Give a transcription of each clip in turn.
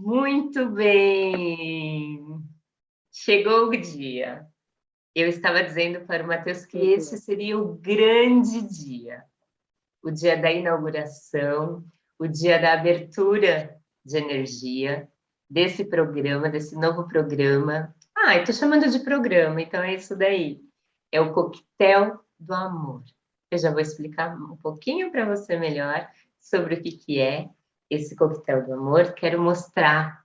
Muito bem! Chegou o dia. Eu estava dizendo para o Matheus que esse seria o grande dia. O dia da inauguração, o dia da abertura de energia desse programa, desse novo programa. Estou chamando de programa, então é isso daí. É o Coquetel do Amor. Eu já vou explicar um pouquinho para você melhor sobre o que é esse Coquetel do Amor. Quero mostrar.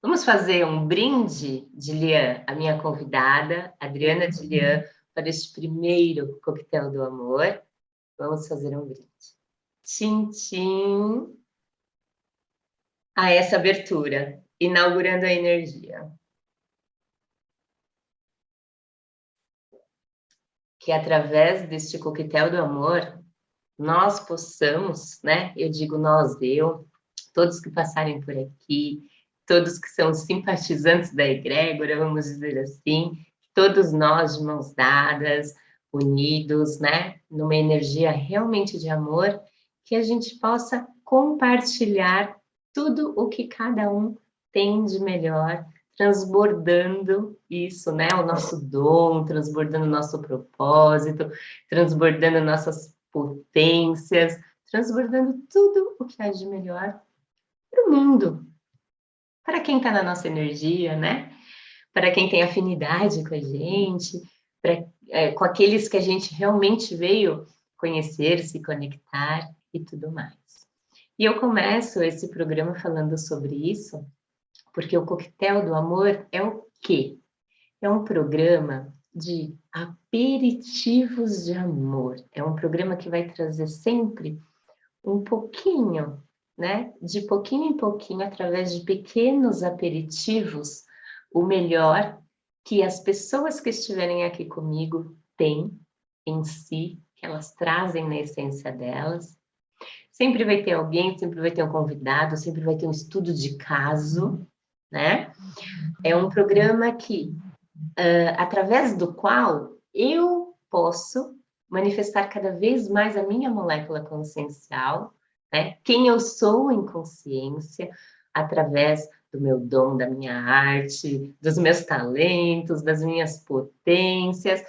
Vamos fazer um brinde de Lian, a minha convidada, Adriana de Lian, para este primeiro Coquetel do Amor. Vamos fazer um brinde. Tchim, tchim. A essa abertura, inaugurando a energia. Que através deste Coquetel do Amor, nós possamos, né? Eu digo nós, eu, todos que passarem por aqui, todos que são simpatizantes da egrégora, vamos dizer assim, todos nós de mãos dadas, unidos, né? Numa energia realmente de amor, que a gente possa compartilhar tudo o que cada um tem de melhor, transbordando isso, né? O nosso dom, transbordando o nosso propósito, transbordando nossas potências, transbordando tudo o que há de melhor para o mundo, para quem está na nossa energia, né? Para quem tem afinidade com a gente, com aqueles que a gente realmente veio conhecer, se conectar e tudo mais. E eu começo esse programa falando sobre isso, porque o Coquetel do Amor é o quê? É um programa de aperitivos de amor. É um programa que vai trazer sempre um pouquinho, né? De pouquinho em pouquinho, através de pequenos aperitivos, o melhor que as pessoas que estiverem aqui comigo têm em si, que elas trazem na essência delas. Sempre vai ter alguém, sempre vai ter um convidado, sempre vai ter um estudo de caso, né? É um programa que, através do qual eu posso manifestar cada vez mais a minha molécula consciencial, né? Quem eu sou em consciência, através do meu dom, da minha arte, dos meus talentos, das minhas potências,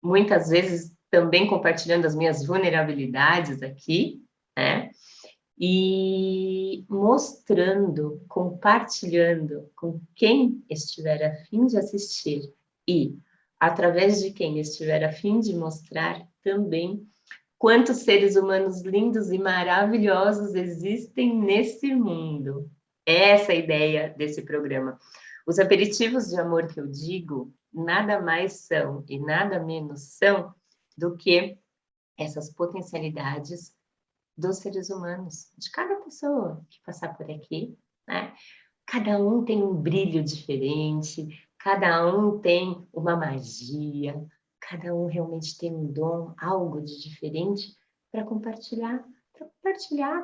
muitas vezes também compartilhando as minhas vulnerabilidades aqui, né? E mostrando, compartilhando com quem estiver a fim de assistir e através de quem estiver a fim de mostrar também quantos seres humanos lindos e maravilhosos existem nesse mundo. Essa é a ideia desse programa. Os aperitivos de amor que eu digo nada mais são e nada menos são do que essas potencialidades dos seres humanos, de cada pessoa que passar por aqui, né? Cada um tem um brilho diferente, cada um tem uma magia, cada um realmente tem um dom, algo de diferente para compartilhar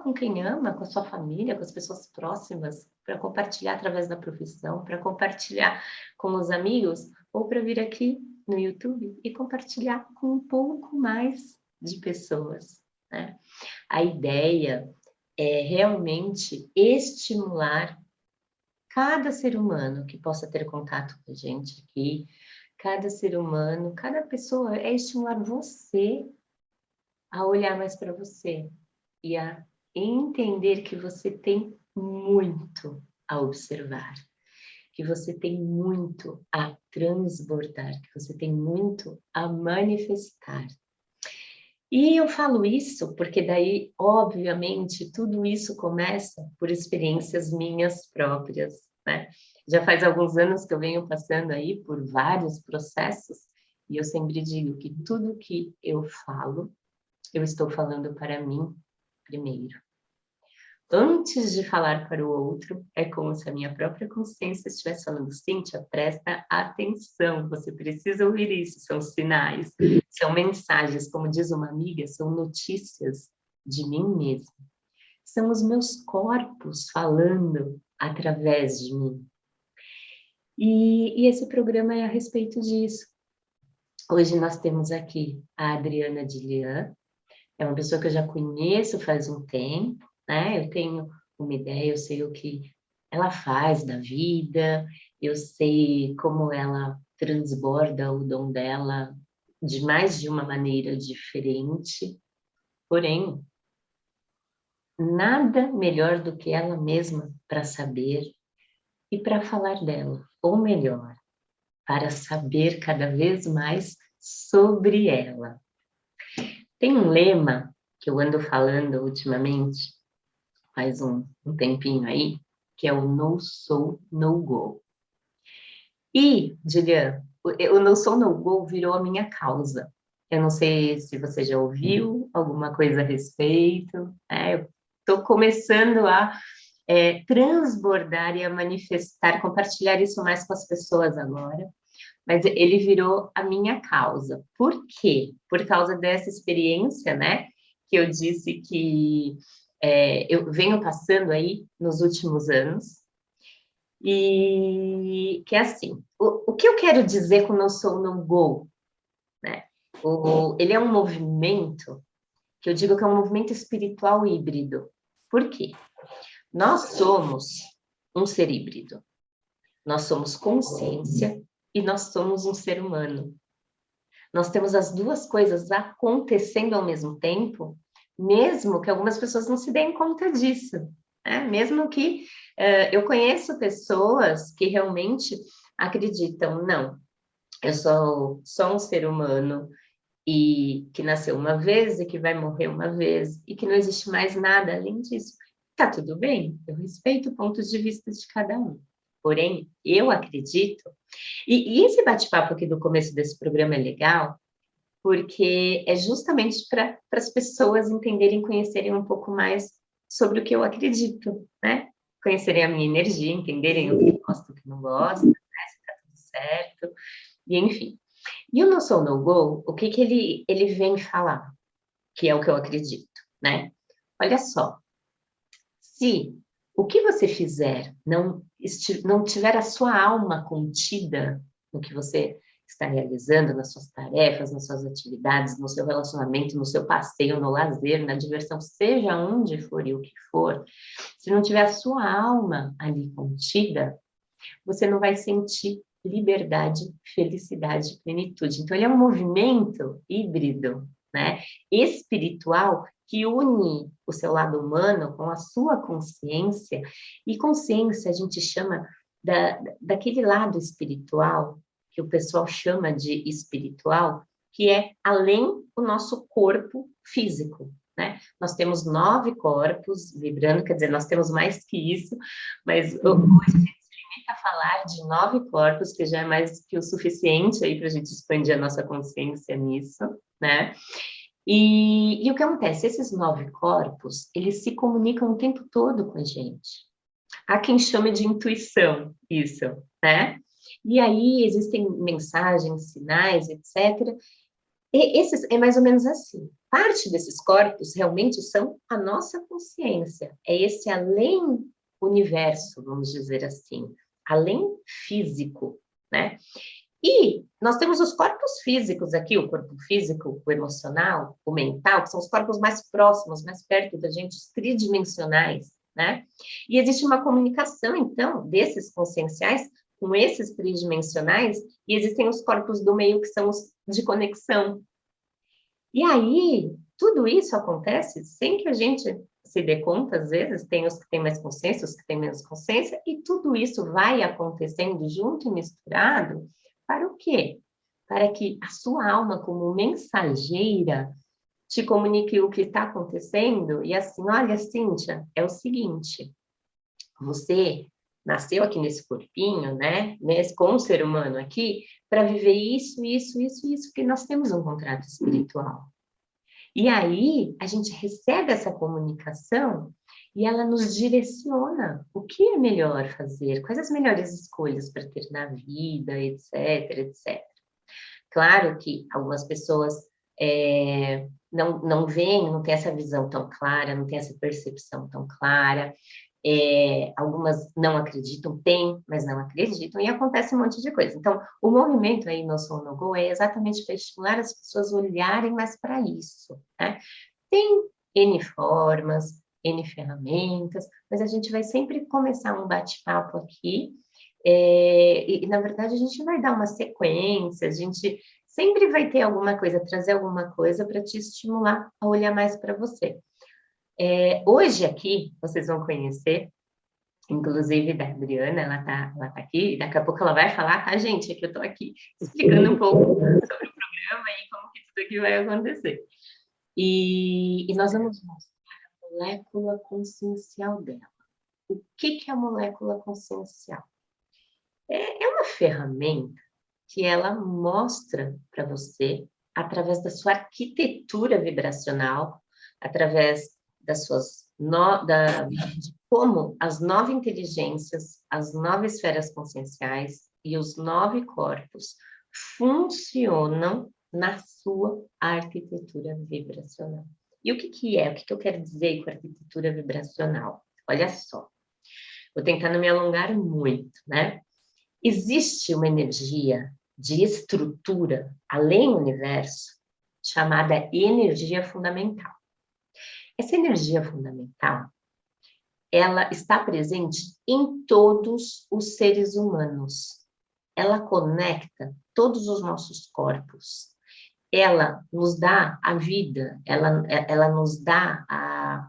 com quem ama, com a sua família, com as pessoas próximas, para compartilhar através da profissão, para compartilhar com os amigos, ou para vir aqui no YouTube e compartilhar com um pouco mais de pessoas, né? A ideia é realmente estimular cada ser humano que possa ter contato com a gente aqui, cada ser humano, cada pessoa, é estimular você a olhar mais para você e a entender que você tem muito a observar, que você tem muito a transbordar, que você tem muito a manifestar. E eu falo isso porque daí, obviamente, tudo isso começa por experiências minhas próprias, né? Já faz alguns anos que eu venho passando aí por vários processos e eu sempre digo que tudo que eu falo, eu estou falando para mim primeiro. Antes de falar para o outro, é como se a minha própria consciência estivesse falando: Cíntia, presta atenção, você precisa ouvir isso, são sinais, são mensagens, como diz uma amiga, são notícias de mim mesma. São os meus corpos falando através de mim. E esse programa é a respeito disso. Hoje nós temos aqui a Adriana de Lian, é uma pessoa que eu já conheço faz um tempo, né? Eu tenho uma ideia, eu sei o que ela faz da vida, eu sei como ela transborda o dom dela de mais de uma maneira diferente, porém, nada melhor do que ela mesma para saber e para falar dela, ou melhor, para saber cada vez mais sobre ela. Tem um lema que eu ando falando ultimamente, faz um tempinho aí, que é o no sou, no go. E, Julian, o no sou, no go virou a minha causa. Eu não sei se você já ouviu alguma coisa a respeito. Eu estou começando a transbordar e a manifestar, compartilhar isso mais com as pessoas agora. Mas ele virou a minha causa. Por quê? Por causa dessa experiência, né? Que eu disse que eu venho passando aí nos últimos anos. E que é assim, o que eu quero dizer com não sou, não go, né? Ele é um movimento que eu digo que é um movimento espiritual híbrido. Por quê? Nós somos um ser híbrido. Nós somos consciência e nós somos um ser humano. Nós temos as duas coisas acontecendo ao mesmo tempo, mesmo que algumas pessoas não se deem conta disso. Mesmo que eu conheço pessoas que realmente acreditam, não, eu sou só um ser humano e que nasceu uma vez e que vai morrer uma vez e que não existe mais nada além disso. Tá tudo bem, eu respeito pontos de vista de cada um. Porém, eu acredito, e esse bate-papo aqui do começo desse programa é legal, porque é justamente para as pessoas entenderem, conhecerem um pouco mais sobre o que eu acredito, né? Conhecerem a minha energia, entenderem o que gosto, o que não gosto, né? Se está tudo certo, e enfim. E o No Soul No Go, o que ele vem falar, que é o que eu acredito, né? Olha só, se o que você fizer não tiver a sua alma contida no que você está realizando, nas suas tarefas, nas suas atividades, no seu relacionamento, no seu passeio, no lazer, na diversão, seja onde for e o que for, se não tiver a sua alma ali contida, você não vai sentir liberdade, felicidade, plenitude. Então, ele é um movimento híbrido, né? Espiritual, que une o seu lado humano com a sua consciência, e consciência a gente chama daquele lado espiritual, que o pessoal chama de espiritual, que é além do nosso corpo físico, né? Nós temos 9 corpos vibrando, quer dizer, nós temos mais que isso, mas hoje a gente se limita a falar de 9 corpos, que já é mais que o suficiente aí para a gente expandir a nossa consciência nisso, né? E o que acontece? Esses 9 corpos, eles se comunicam o tempo todo com a gente. Há quem chame de intuição isso, né? E aí existem mensagens, sinais, etc. E esses é mais ou menos assim. Parte desses corpos realmente são a nossa consciência. É esse além universo, vamos dizer assim, além físico, né? E nós temos os corpos físicos aqui, o corpo físico, o emocional, o mental, que são os corpos mais próximos, mais perto da gente, os tridimensionais, né? E existe uma comunicação, então, desses conscienciais com esses tridimensionais, e existem os corpos do meio, que são os de conexão. E aí, tudo isso acontece sem que a gente se dê conta, às vezes, tem os que têm mais consciência, os que têm menos consciência, e tudo isso vai acontecendo junto e misturado para o quê? Para que a sua alma, como mensageira, te comunique o que está acontecendo e assim, olha, Cíntia, é o seguinte, você nasceu aqui nesse corpinho, né, com um ser humano aqui, para viver isso, isso, isso, isso, porque nós temos um contrato espiritual. E aí, a gente recebe essa comunicação e ela nos direciona o que é melhor fazer, quais as melhores escolhas para ter na vida, etc, etc. Claro que algumas pessoas não veem, não têm essa visão tão clara, não têm essa percepção tão clara, algumas não acreditam, têm, mas não acreditam, e acontece um monte de coisa. Então, o movimento aí no Soul No Go é exatamente para estimular as pessoas a olharem mais para isso, né? Tem N formas, N ferramentas, mas a gente vai sempre começar um bate-papo aqui, e na verdade a gente vai dar uma sequência, a gente sempre vai ter alguma coisa, trazer alguma coisa para te estimular a olhar mais para você. Hoje aqui, vocês vão conhecer, inclusive da Adriana, ela tá aqui, e daqui a pouco ela vai falar, tá, gente? É que eu estou aqui explicando um pouco sobre o programa e como que tudo aqui vai acontecer. E nós vamos mostrar a molécula consciencial dela. O que é a molécula consciencial? É uma ferramenta que ela mostra para você, através da sua arquitetura vibracional, através das suas de como as 9 inteligências, as 9 esferas conscienciais e os 9 corpos funcionam na sua arquitetura vibracional. E o que é? O que eu quero dizer com arquitetura vibracional? Olha só, vou tentar não me alongar muito, né? Existe uma energia de estrutura, além do universo, chamada energia fundamental. Essa energia fundamental, ela está presente em todos os seres humanos. Ela conecta todos os nossos corpos. Ela nos dá a vida, ela nos dá a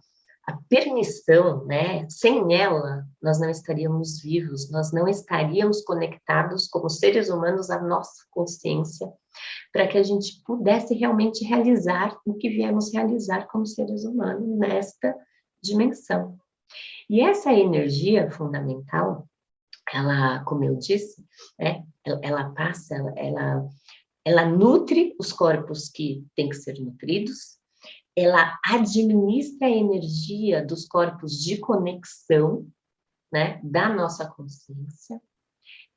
permissão, né? Sem ela, nós não estaríamos vivos, nós não estaríamos conectados como seres humanos à nossa consciência, para que a gente pudesse realmente realizar o que viemos realizar como seres humanos nesta dimensão. E essa energia fundamental, ela, como eu disse, né? Ela passa, ela nutre os corpos que têm que ser nutridos, ela administra a energia dos corpos de conexão, né, da nossa consciência,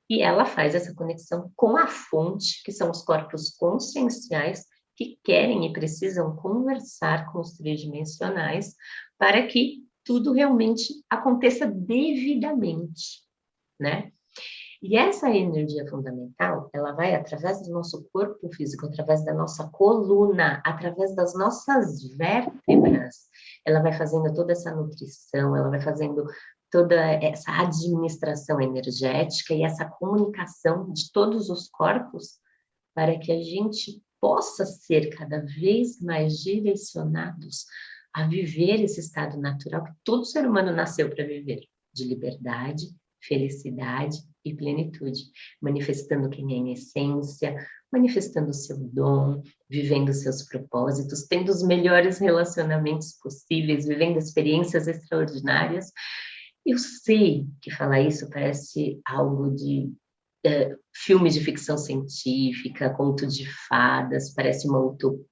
e ela faz essa conexão com a fonte, que são os corpos conscienciais, que querem e precisam conversar com os tridimensionais, para que tudo realmente aconteça devidamente, né? E essa energia fundamental, ela vai através do nosso corpo físico, através da nossa coluna, através das nossas vértebras, ela vai fazendo toda essa nutrição, ela vai fazendo toda essa administração energética e essa comunicação de todos os corpos para que a gente possa ser cada vez mais direcionados a viver esse estado natural que todo ser humano nasceu para viver, de liberdade, felicidade e plenitude, manifestando quem é em essência, manifestando o seu dom, vivendo seus propósitos, tendo os melhores relacionamentos possíveis, vivendo experiências extraordinárias. Eu sei que falar isso parece algo de filme de ficção científica, conto de fadas, parece uma utopia.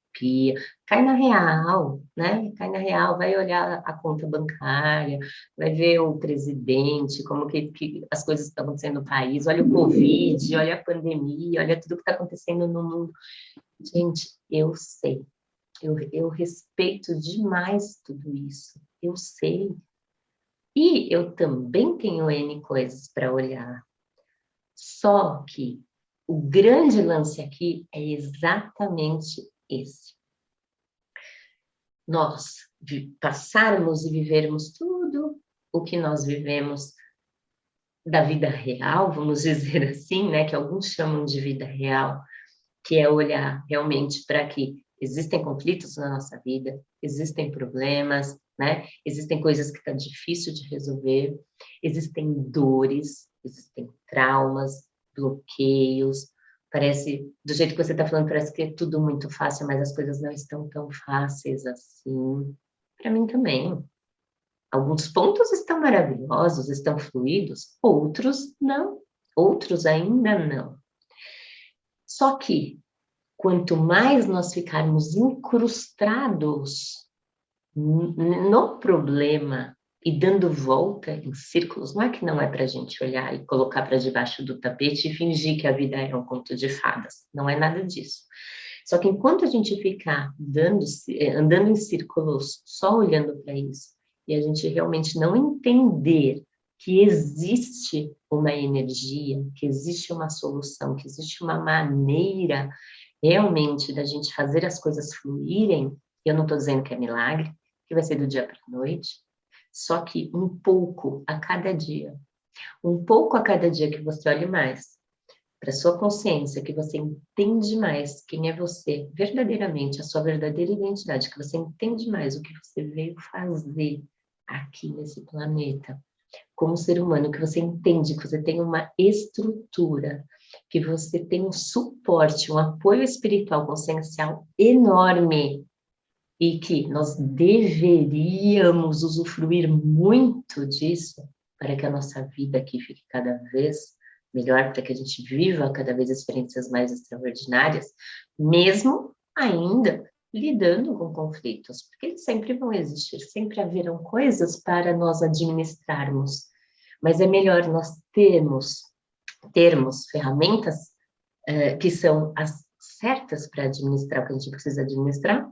Cai na real, né? Cai na real, vai olhar a conta bancária, vai ver o presidente, como que as coisas estão acontecendo no país, olha o Covid, olha a pandemia, olha tudo que está acontecendo no mundo. Gente, eu sei, eu respeito demais tudo isso, eu sei. E eu também tenho N coisas para olhar. Só que o grande lance aqui é exatamente esse. Nós passarmos e vivermos tudo o que nós vivemos da vida real, vamos dizer assim, né, que alguns chamam de vida real, que é olhar realmente para que existem conflitos na nossa vida, existem problemas, né? Existem coisas que tá difícil de resolver, existem dores, existem traumas, bloqueios. Parece, do jeito que você está falando, parece que é tudo muito fácil, mas as coisas não estão tão fáceis assim. Para mim também. Alguns pontos estão maravilhosos, estão fluidos, outros não, outros ainda não. Só que quanto mais nós ficarmos incrustados no problema e dando volta em círculos, não é que não é para a gente olhar e colocar para debaixo do tapete e fingir que a vida é um conto de fadas. Não é nada disso. Só que enquanto a gente ficar andando em círculos, só olhando para isso, e a gente realmente não entender que existe uma energia, que existe uma solução, que existe uma maneira realmente da gente fazer as coisas fluírem, eu não estou dizendo que é milagre, que vai ser do dia para a noite, Só que um pouco a cada dia. Um pouco a cada dia que você olhe mais para sua consciência, que você entende mais quem é você verdadeiramente, a sua verdadeira identidade, que você entende mais o que você veio fazer aqui nesse planeta, como ser humano, que você entende que você tem uma estrutura, que você tem um suporte, um apoio espiritual, consciencial enorme, e que nós deveríamos usufruir muito disso para que a nossa vida aqui fique cada vez melhor, para que a gente viva cada vez experiências mais extraordinárias, mesmo ainda lidando com conflitos, porque eles sempre vão existir, sempre haverão coisas para nós administrarmos, mas é melhor nós termos ferramentas que são as certas para administrar o que a gente precisa administrar,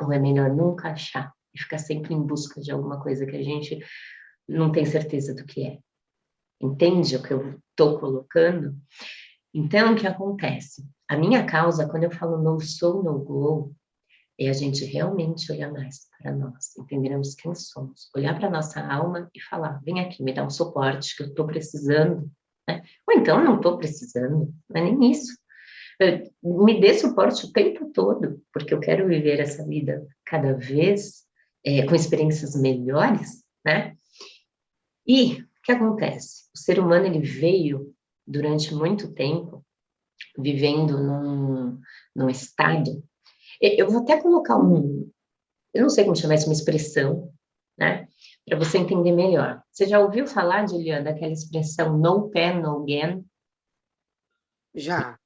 ou é melhor nunca achar e ficar sempre em busca de alguma coisa que a gente não tem certeza do que é? Entende o que eu estou colocando? Então, o que acontece? A minha causa, quando eu falo no sou, no go, é a gente realmente olhar mais para nós, entendermos quem somos, olhar para a nossa alma e falar, vem aqui, me dá um suporte que eu estou precisando, né? Ou então, não estou precisando, não é nem isso. Me dê suporte o tempo todo, porque eu quero viver essa vida cada vez com experiências melhores, né? E o que acontece? O ser humano, ele veio durante muito tempo vivendo num estado. Eu vou até colocar eu não sei como chamar isso, uma expressão, né? Para você entender melhor. Você já ouviu falar, Juliana, daquela expressão no pain, no gain? Já.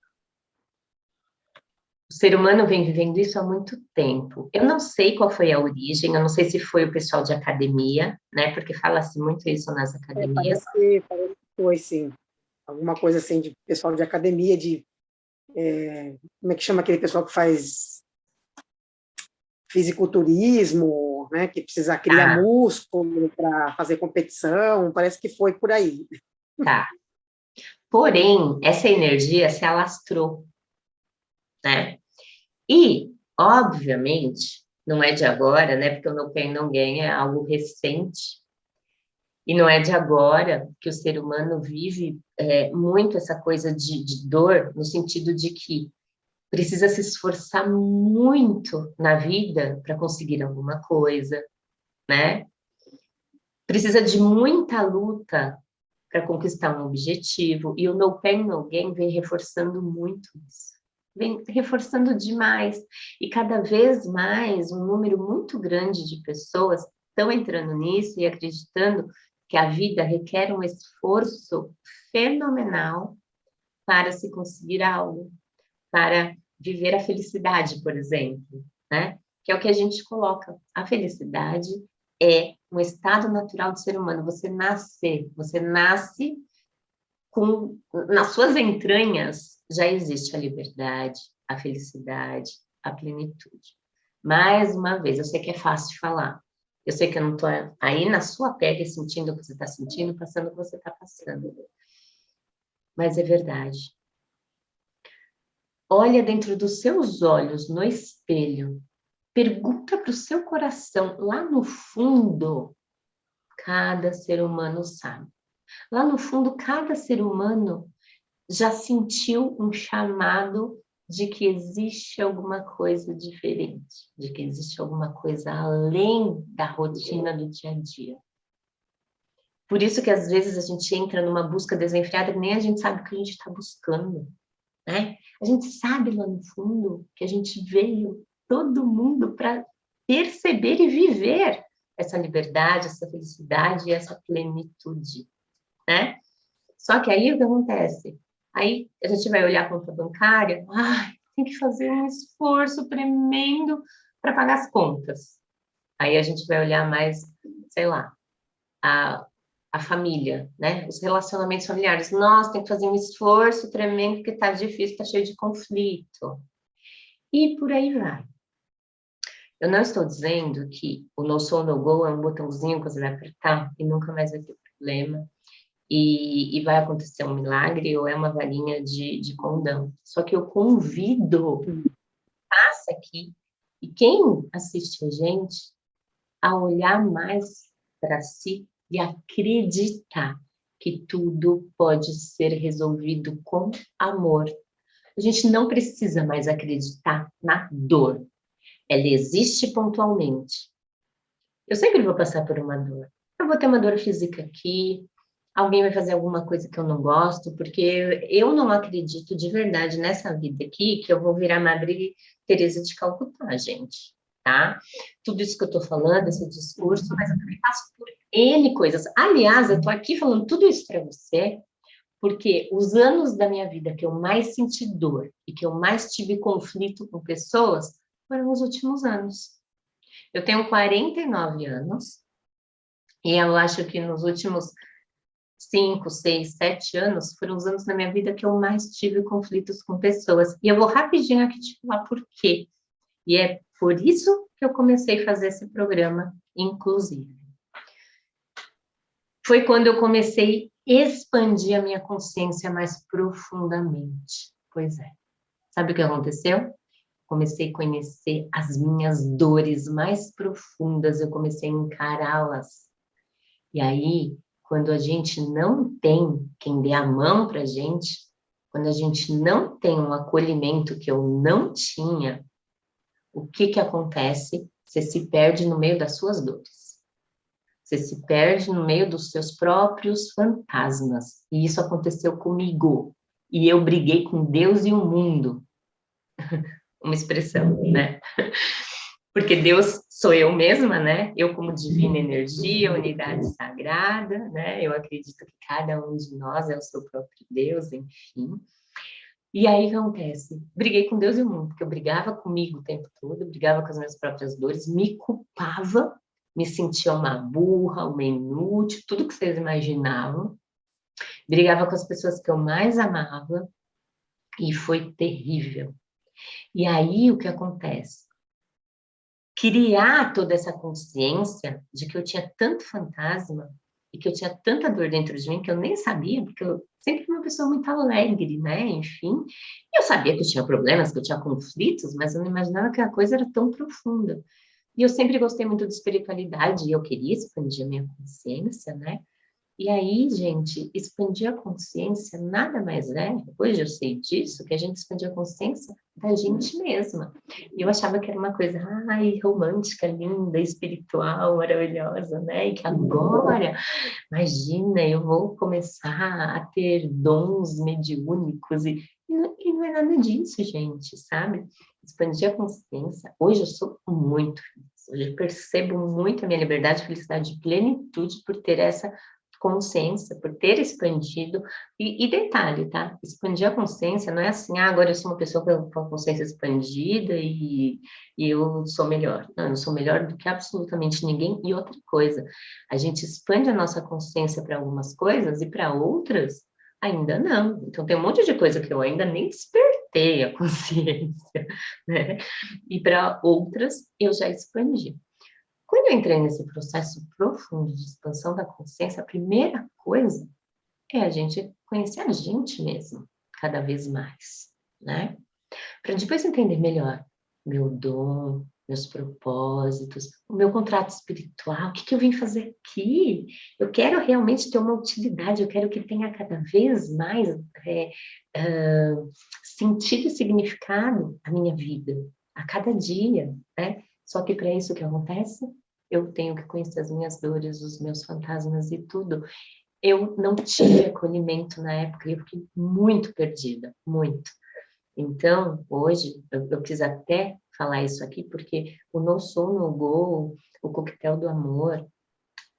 O ser humano vem vivendo isso há muito tempo. Eu não sei qual foi a origem, eu não sei se foi o pessoal de academia, né? Porque fala-se muito isso nas academias. Parece que foi, sim. Alguma coisa assim de pessoal de academia, como é que chama aquele pessoal que faz fisiculturismo, né, que precisa criar Tá, músculo para fazer competição, parece que foi por aí. tá. Porém, essa energia se alastrou, né? E, obviamente, não é de agora, né? Porque o No Pain No Gain é algo recente. E não é de agora que o ser humano vive muito essa coisa de dor, no sentido de que precisa se esforçar muito na vida para conseguir alguma coisa, né? Precisa de muita luta para conquistar um objetivo, e o No Pain No Gain vem reforçando muito isso. Vem reforçando demais. E cada vez mais, um número muito grande de pessoas estão entrando nisso e acreditando que a vida requer um esforço fenomenal para se conseguir algo, para viver a felicidade, por exemplo, né? Que é o que a gente coloca. A felicidade é um estado natural do ser humano. Você nasce com, nas suas entranhas já existe a liberdade, a felicidade, a plenitude. Mais uma vez, eu sei que é fácil falar. Eu sei que eu não estou aí na sua pele sentindo o que você está sentindo, passando o que você está passando. Mas é verdade. Olha dentro dos seus olhos, no espelho. Pergunta para o seu coração, lá no fundo, cada ser humano sabe. Lá no fundo, cada ser humano já sentiu um chamado de que existe alguma coisa diferente, de que existe alguma coisa além da rotina do dia a dia. Por isso que às vezes a gente entra numa busca desenfreada e nem a gente sabe o que a gente está buscando, né? A gente sabe lá no fundo que a gente veio todo mundo para perceber e viver essa liberdade, essa felicidade e essa plenitude, né? Só que aí o que acontece? Aí a gente vai olhar a conta bancária, tem que fazer um esforço tremendo para pagar as contas. Aí a gente vai olhar mais, sei lá, a, a família, né? Os relacionamentos familiares. Nossa, tem que fazer um esforço tremendo porque está difícil, está cheio de conflito. E por aí vai. Eu não estou dizendo que o no soul, no go é um botãozinho que você vai apertar e nunca mais vai ter problema. E vai acontecer um milagre ou é uma varinha de condão. Só que eu convido, passa aqui, e quem assiste a gente, a olhar mais para si e acreditar que tudo pode ser resolvido com amor. A gente não precisa mais acreditar na dor. Ela existe pontualmente. Eu sempre vou passar por uma dor. Eu vou ter uma dor física aqui, alguém vai fazer alguma coisa que eu não gosto, porque eu não acredito de verdade nessa vida aqui que eu vou virar Madre Teresa de Calcutá, gente, tá? Tudo isso que eu tô falando, esse discurso, mas eu também passo por N coisas. Aliás, eu tô aqui falando tudo isso para você, porque os anos da minha vida que eu mais senti dor e que eu mais tive conflito com pessoas foram os últimos anos. Eu tenho 49 anos e eu acho que nos últimos 5, 6, 7 anos foram os anos da minha vida que eu mais tive conflitos com pessoas. E eu vou rapidinho aqui te falar por quê. E é por isso que eu comecei a fazer esse programa, inclusive. Foi quando eu comecei a expandir a minha consciência mais profundamente. Pois é. Sabe o que aconteceu? Comecei a conhecer as minhas dores mais profundas, eu comecei a encará-las. E aí, quando a gente não tem quem dê a mão para a gente, quando a gente não tem um acolhimento que eu não tinha, o que que acontece? Você se perde no meio das suas dores. Você se perde no meio dos seus próprios fantasmas. E isso aconteceu comigo. E eu briguei com Deus e o mundo. Uma expressão, né? Porque Deus sou eu mesma, né? Eu como divina energia, unidade sagrada, né? Eu acredito que cada um de nós é o seu próprio Deus, enfim. E aí o que acontece? Briguei com Deus e o mundo, porque eu brigava comigo o tempo todo, brigava com as minhas próprias dores, me culpava, me sentia uma burra, uma inútil, tudo que vocês imaginavam. Brigava com as pessoas que eu mais amava e foi terrível. E aí o que acontece? Criar toda essa consciência de que eu tinha tanto fantasma e que eu tinha tanta dor dentro de mim que eu nem sabia, porque eu sempre fui uma pessoa muito alegre, né? Enfim, eu sabia que eu tinha problemas, que eu tinha conflitos, mas eu não imaginava que a coisa era tão profunda. E eu sempre gostei muito de espiritualidade e eu queria expandir a minha consciência, né? E aí, gente, expandir a consciência nada mais é, hoje eu sei disso, que a gente expandir a consciência da gente mesma. E eu achava que era uma coisa, ai, romântica, linda, espiritual, maravilhosa, né? E que agora, imagina, eu vou começar a ter dons mediúnicos e não é nada disso, gente, sabe? Expandir a consciência. Hoje eu sou muito feliz. Hoje eu percebo muito a minha liberdade, felicidade e plenitude por ter essa consciência, por ter expandido, e detalhe, tá? Expandir a consciência não é assim, agora eu sou uma pessoa com a consciência expandida e eu sou melhor. Não, eu sou melhor do que absolutamente ninguém. E outra coisa, a gente expande a nossa consciência para algumas coisas e para outras ainda não. Então tem um monte de coisa que eu ainda nem despertei a consciência, né? E para outras eu já expandi. Quando eu entrei nesse processo profundo de expansão da consciência, a primeira coisa é a gente conhecer a gente mesmo, cada vez mais, né? Para depois entender melhor meu dom, meus propósitos, o meu contrato espiritual, o que que eu vim fazer aqui? Eu quero realmente ter uma utilidade, eu quero que tenha cada vez mais sentido e significado a minha vida, a cada dia, né? Só que para isso o que acontece? Eu tenho que conhecer as minhas dores, os meus fantasmas e tudo. Eu não tive acolhimento na época, eu fiquei muito perdida, muito. Então, hoje, eu quis até falar isso aqui, porque o No Soul, No Go, o Coquetel do Amor,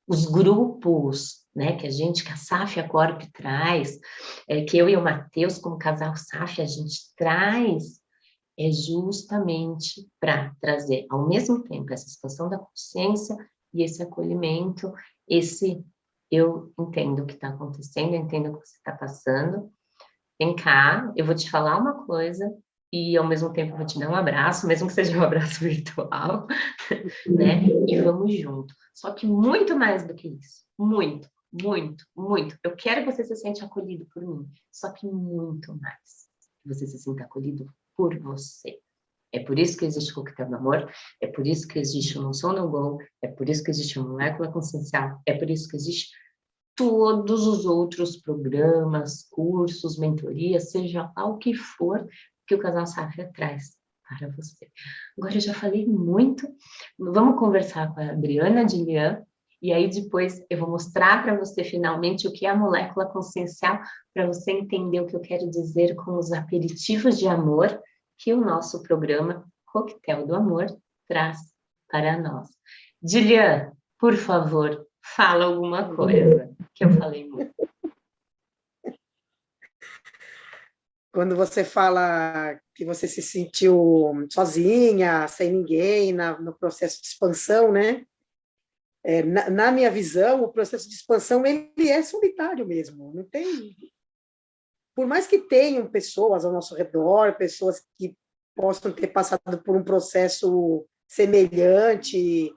os grupos, né, que a Safia Corp traz, que eu e o Matheus, como casal Safia, a gente traz, é justamente para trazer, ao mesmo tempo, essa expansão da consciência e esse acolhimento, esse eu entendo o que está acontecendo, eu entendo o que você está passando, vem cá, eu vou te falar uma coisa e ao mesmo tempo eu vou te dar um abraço, mesmo que seja um abraço virtual, né? E vamos junto. Só que muito mais do que isso. Muito, muito, muito. Eu quero que você se sente acolhido por mim. Só que muito mais. Que você se sinta acolhido por você. É por isso que existe o Coquetel do Amor, é por isso que existe o Não Sou No Go, é por isso que existe a Molécula Consciencial, é por isso que existe todos os outros programas, cursos, mentorias, seja lá o que for que o Casal Safra traz para você. Agora eu já falei muito, vamos conversar com a Adriana Dilian, e aí depois eu vou mostrar para você finalmente o que é a molécula consciencial, para você entender o que eu quero dizer com os aperitivos de amor que o nosso programa Coquetel do Amor traz para nós. Dilian, por favor, fala alguma coisa, que eu falei muito. Quando você fala que você se sentiu sozinha, sem ninguém, no processo de expansão, né? Na minha visão, o processo de expansão ele é solitário mesmo. Não tem, por mais que tenham pessoas ao nosso redor, pessoas que possam ter passado por um processo semelhante,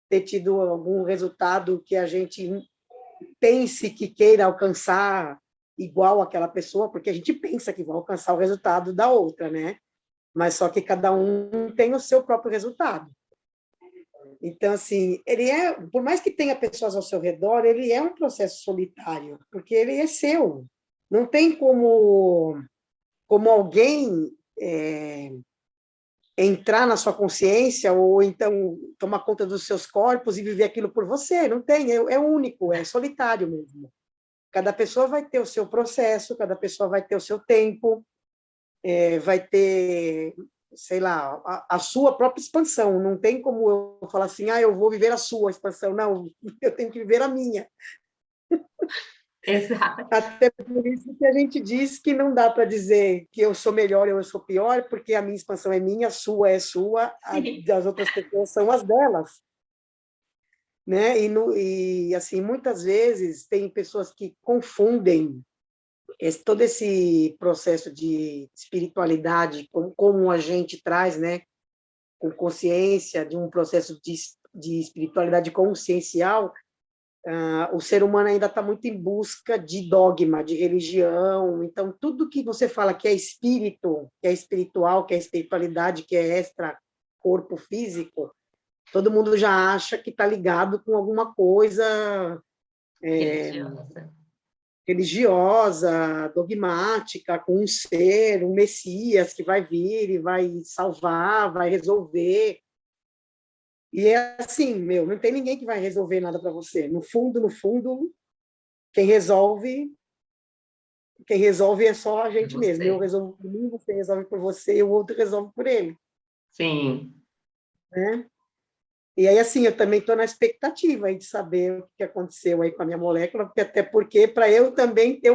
ter tido algum resultado que a gente pense que queira alcançar igual aquela pessoa, porque a gente pensa que vai alcançar o resultado da outra, né? Mas só que cada um tem o seu próprio resultado. Então, assim, por mais que tenha pessoas ao seu redor, ele é um processo solitário, porque ele é seu. Não tem como alguém entrar na sua consciência ou então tomar conta dos seus corpos e viver aquilo por você. Não tem, é único, é solitário mesmo. Cada pessoa vai ter o seu processo, cada pessoa vai ter o seu tempo, vai ter, sei lá, a sua própria expansão. Não tem como eu falar assim, eu vou viver a sua expansão. Não, eu tenho que viver a minha. Exato. Até por isso que a gente diz que não dá para dizer que eu sou melhor ou eu sou pior, porque a minha expansão é minha, a sua é sua, das outras pessoas são as delas. Né? E assim, muitas vezes tem pessoas que confundem todo esse processo de espiritualidade, como a gente traz, né, com consciência, de um processo de espiritualidade consciencial. O ser humano ainda está muito em busca de dogma, de religião. Então, tudo que você fala que é espírito, que é espiritual, que é espiritualidade, que é extra corpo físico, todo mundo já acha que está ligado com alguma coisa religiosa, dogmática, com um ser, um Messias que vai vir e vai salvar, vai resolver. E é assim, não tem ninguém que vai resolver nada para você. No fundo, quem resolve é só a gente mesmo. Eu resolvo por mim, você resolve por você, e o outro resolve por ele. Sim. Né? E aí, assim, eu também estou na expectativa aí de saber o que aconteceu aí com a minha molécula, até porque para eu também ter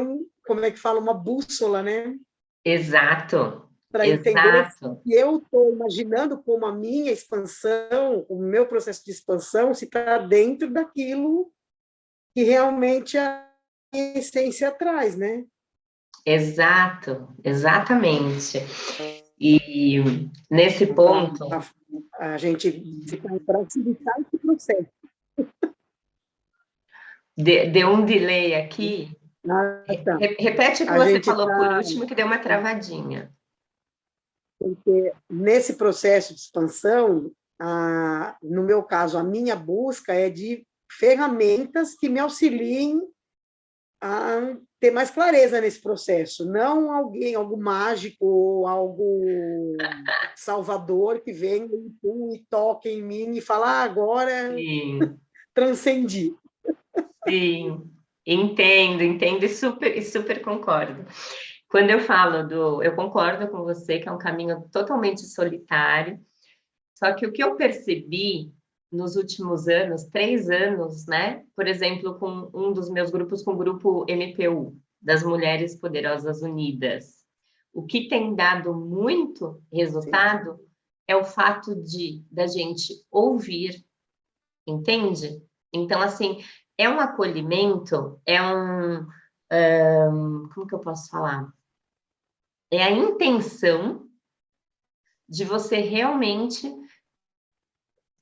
como é que fala, uma bússola, né? Exato. Para entender se eu estou imaginando como a minha expansão, o meu processo de expansão, se está dentro daquilo que realmente a minha essência traz, né? Exato, exatamente. E nesse ponto... A gente para facilitar esse processo. Deu um delay aqui. Tá. Repete o que você falou por último, que deu uma travadinha. Porque nesse processo de expansão, no meu caso, a minha busca é de ferramentas que me auxiliem a ter mais clareza nesse processo, não algo mágico, algo salvador que venha e toque em mim e fala, agora Sim. Transcendi. Sim, entendo e super concordo. Quando eu falo eu concordo com você que é um caminho totalmente solitário, só que o que eu percebi nos últimos anos, 3 anos, né? Por exemplo, com um dos meus grupos, com o grupo MPU, das Mulheres Poderosas Unidas, o que tem dado muito resultado é o fato da gente ouvir, entende? Então, assim, é um acolhimento, como que eu posso falar? É a intenção de você realmente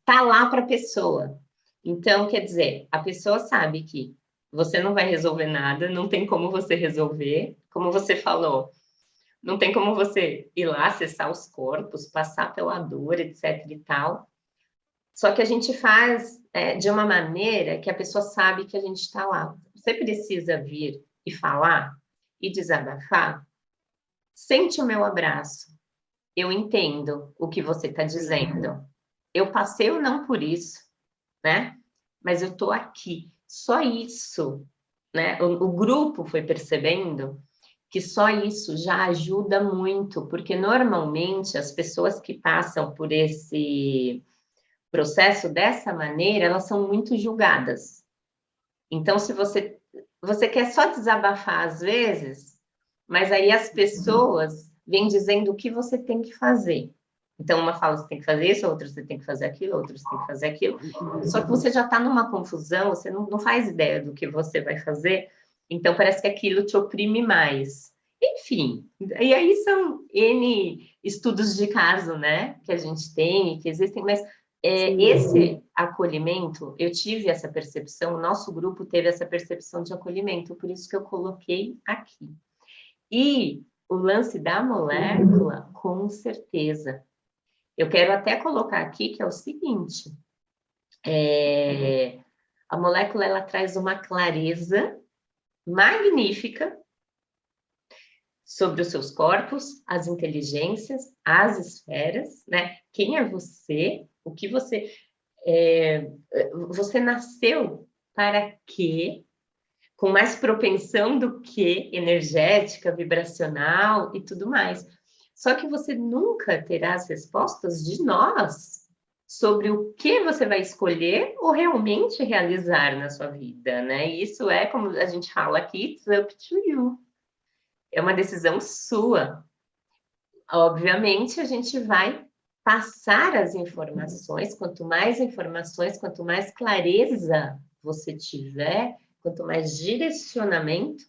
estar lá para a pessoa. Então, quer dizer, a pessoa sabe que você não vai resolver nada, não tem como você resolver, como você falou. Não tem como você ir lá, acessar os corpos, passar pela dor, etc e tal. Só que a gente faz de uma maneira que a pessoa sabe que a gente está lá. Você precisa vir e falar e desabafar? Sente o meu abraço. Eu entendo o que você está dizendo. Eu passei ou não por isso, né? Mas eu estou aqui. Só isso, né? O grupo foi percebendo que só isso já ajuda muito, porque normalmente as pessoas que passam por esse processo dessa maneira, elas são muito julgadas. Então, se você quer só desabafar às vezes, mas aí as pessoas vêm dizendo o que você tem que fazer. Então, uma fala, você tem que fazer isso, outra você tem que fazer aquilo, outra você tem que fazer aquilo. Só que você já está numa confusão, você não faz ideia do que você vai fazer, então parece que aquilo te oprime mais. Enfim, e aí são N estudos de caso, né, que a gente tem, que existem, mas esse acolhimento, eu tive essa percepção, o nosso grupo teve essa percepção de acolhimento, por isso que eu coloquei aqui. E o lance da molécula, com certeza. Eu quero até colocar aqui que é o seguinte, a molécula ela traz uma clareza magnífica sobre os seus corpos, as inteligências, as esferas, né? Quem é você? O que você... você nasceu para quê? Com mais propensão do que energética, vibracional e tudo mais. Só que você nunca terá as respostas de nós sobre o que você vai escolher ou realmente realizar na sua vida, né? E isso é, como a gente fala aqui, it's up to you. É uma decisão sua. Obviamente, a gente vai passar as informações, quanto mais clareza você tiver, quanto mais direcionamento,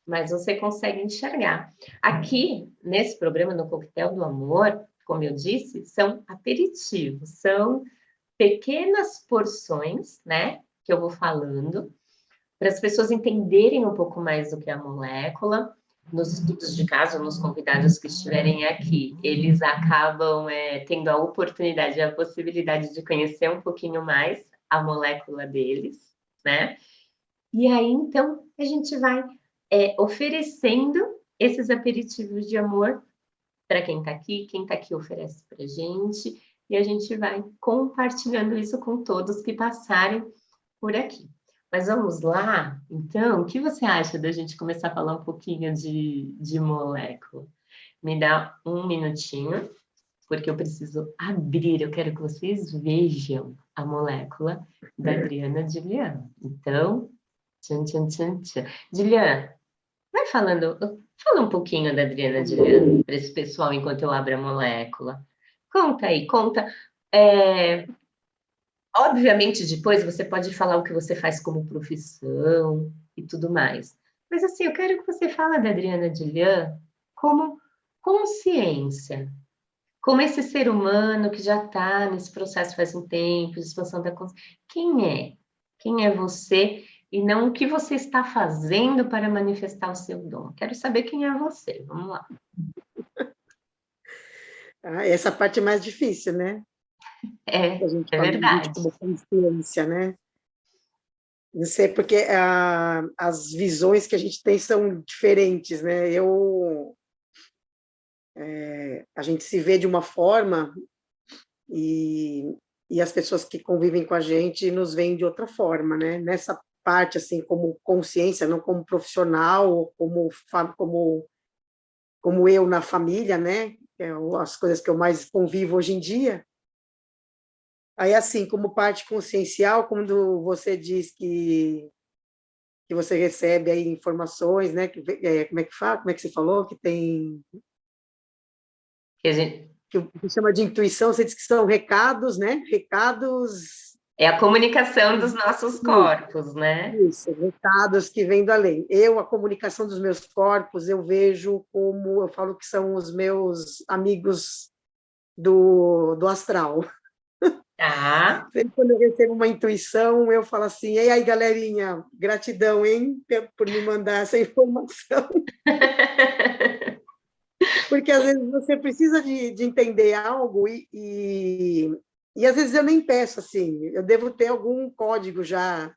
mais você consegue enxergar. Aqui, nesse programa, no Coquetel do Amor, como eu disse, são aperitivos, são pequenas porções, né, que eu vou falando, para as pessoas entenderem um pouco mais do que é a molécula. Nos estudos de caso, nos convidados que estiverem aqui, eles acabam tendo a oportunidade, a possibilidade de conhecer um pouquinho mais a molécula deles, né? E aí, então, a gente vai oferecendo esses aperitivos de amor para quem está aqui oferece para a gente, e a gente vai compartilhando isso com todos que passarem por aqui. Mas vamos lá, então, o que você acha da gente começar a falar um pouquinho de molécula? Me dá um minutinho, porque eu preciso abrir, eu quero que vocês vejam a molécula da Adriana Dilian. Então, tchan, tchan, tchan, tchan. Dilian, vai falando, fala um pouquinho da Adriana Dilian para esse pessoal enquanto eu abro a molécula. Conta aí, conta. Obviamente, depois você pode falar o que você faz como profissão e tudo mais. Mas assim, eu quero que você fale da Adriana Dilian como consciência, como esse ser humano que já está nesse processo faz um tempo, de expansão da consciência. Quem é? Quem é você? E não o que você está fazendo para manifestar o seu dom. Quero saber quem é você. Vamos lá. Essa parte é mais difícil, né? A gente É fala de gente verdade. como consciência, né? Não sei, porque as visões que a gente tem são diferentes, né? A gente se vê de uma forma e as pessoas que convivem com a gente nos veem de outra forma, né? Nessa parte, assim, como consciência, não como profissional, como eu na família, né? Que é as coisas que eu mais convivo hoje em dia. Aí, assim, como parte consciencial, quando você diz que você recebe aí informações, né? Como é que fala? Como é que você falou? Que tem... Que chama de intuição, você diz que são recados, né? Recados... É a comunicação dos nossos corpos, né? Isso, recados que vêm do além. A comunicação dos meus corpos, eu vejo como, eu falo que são os meus amigos do astral. Tá. Sempre quando eu recebo uma intuição, eu falo assim, e aí, galerinha, gratidão, hein, por me mandar essa informação. Porque às vezes você precisa de entender algo e às vezes eu nem peço assim, eu devo ter algum código já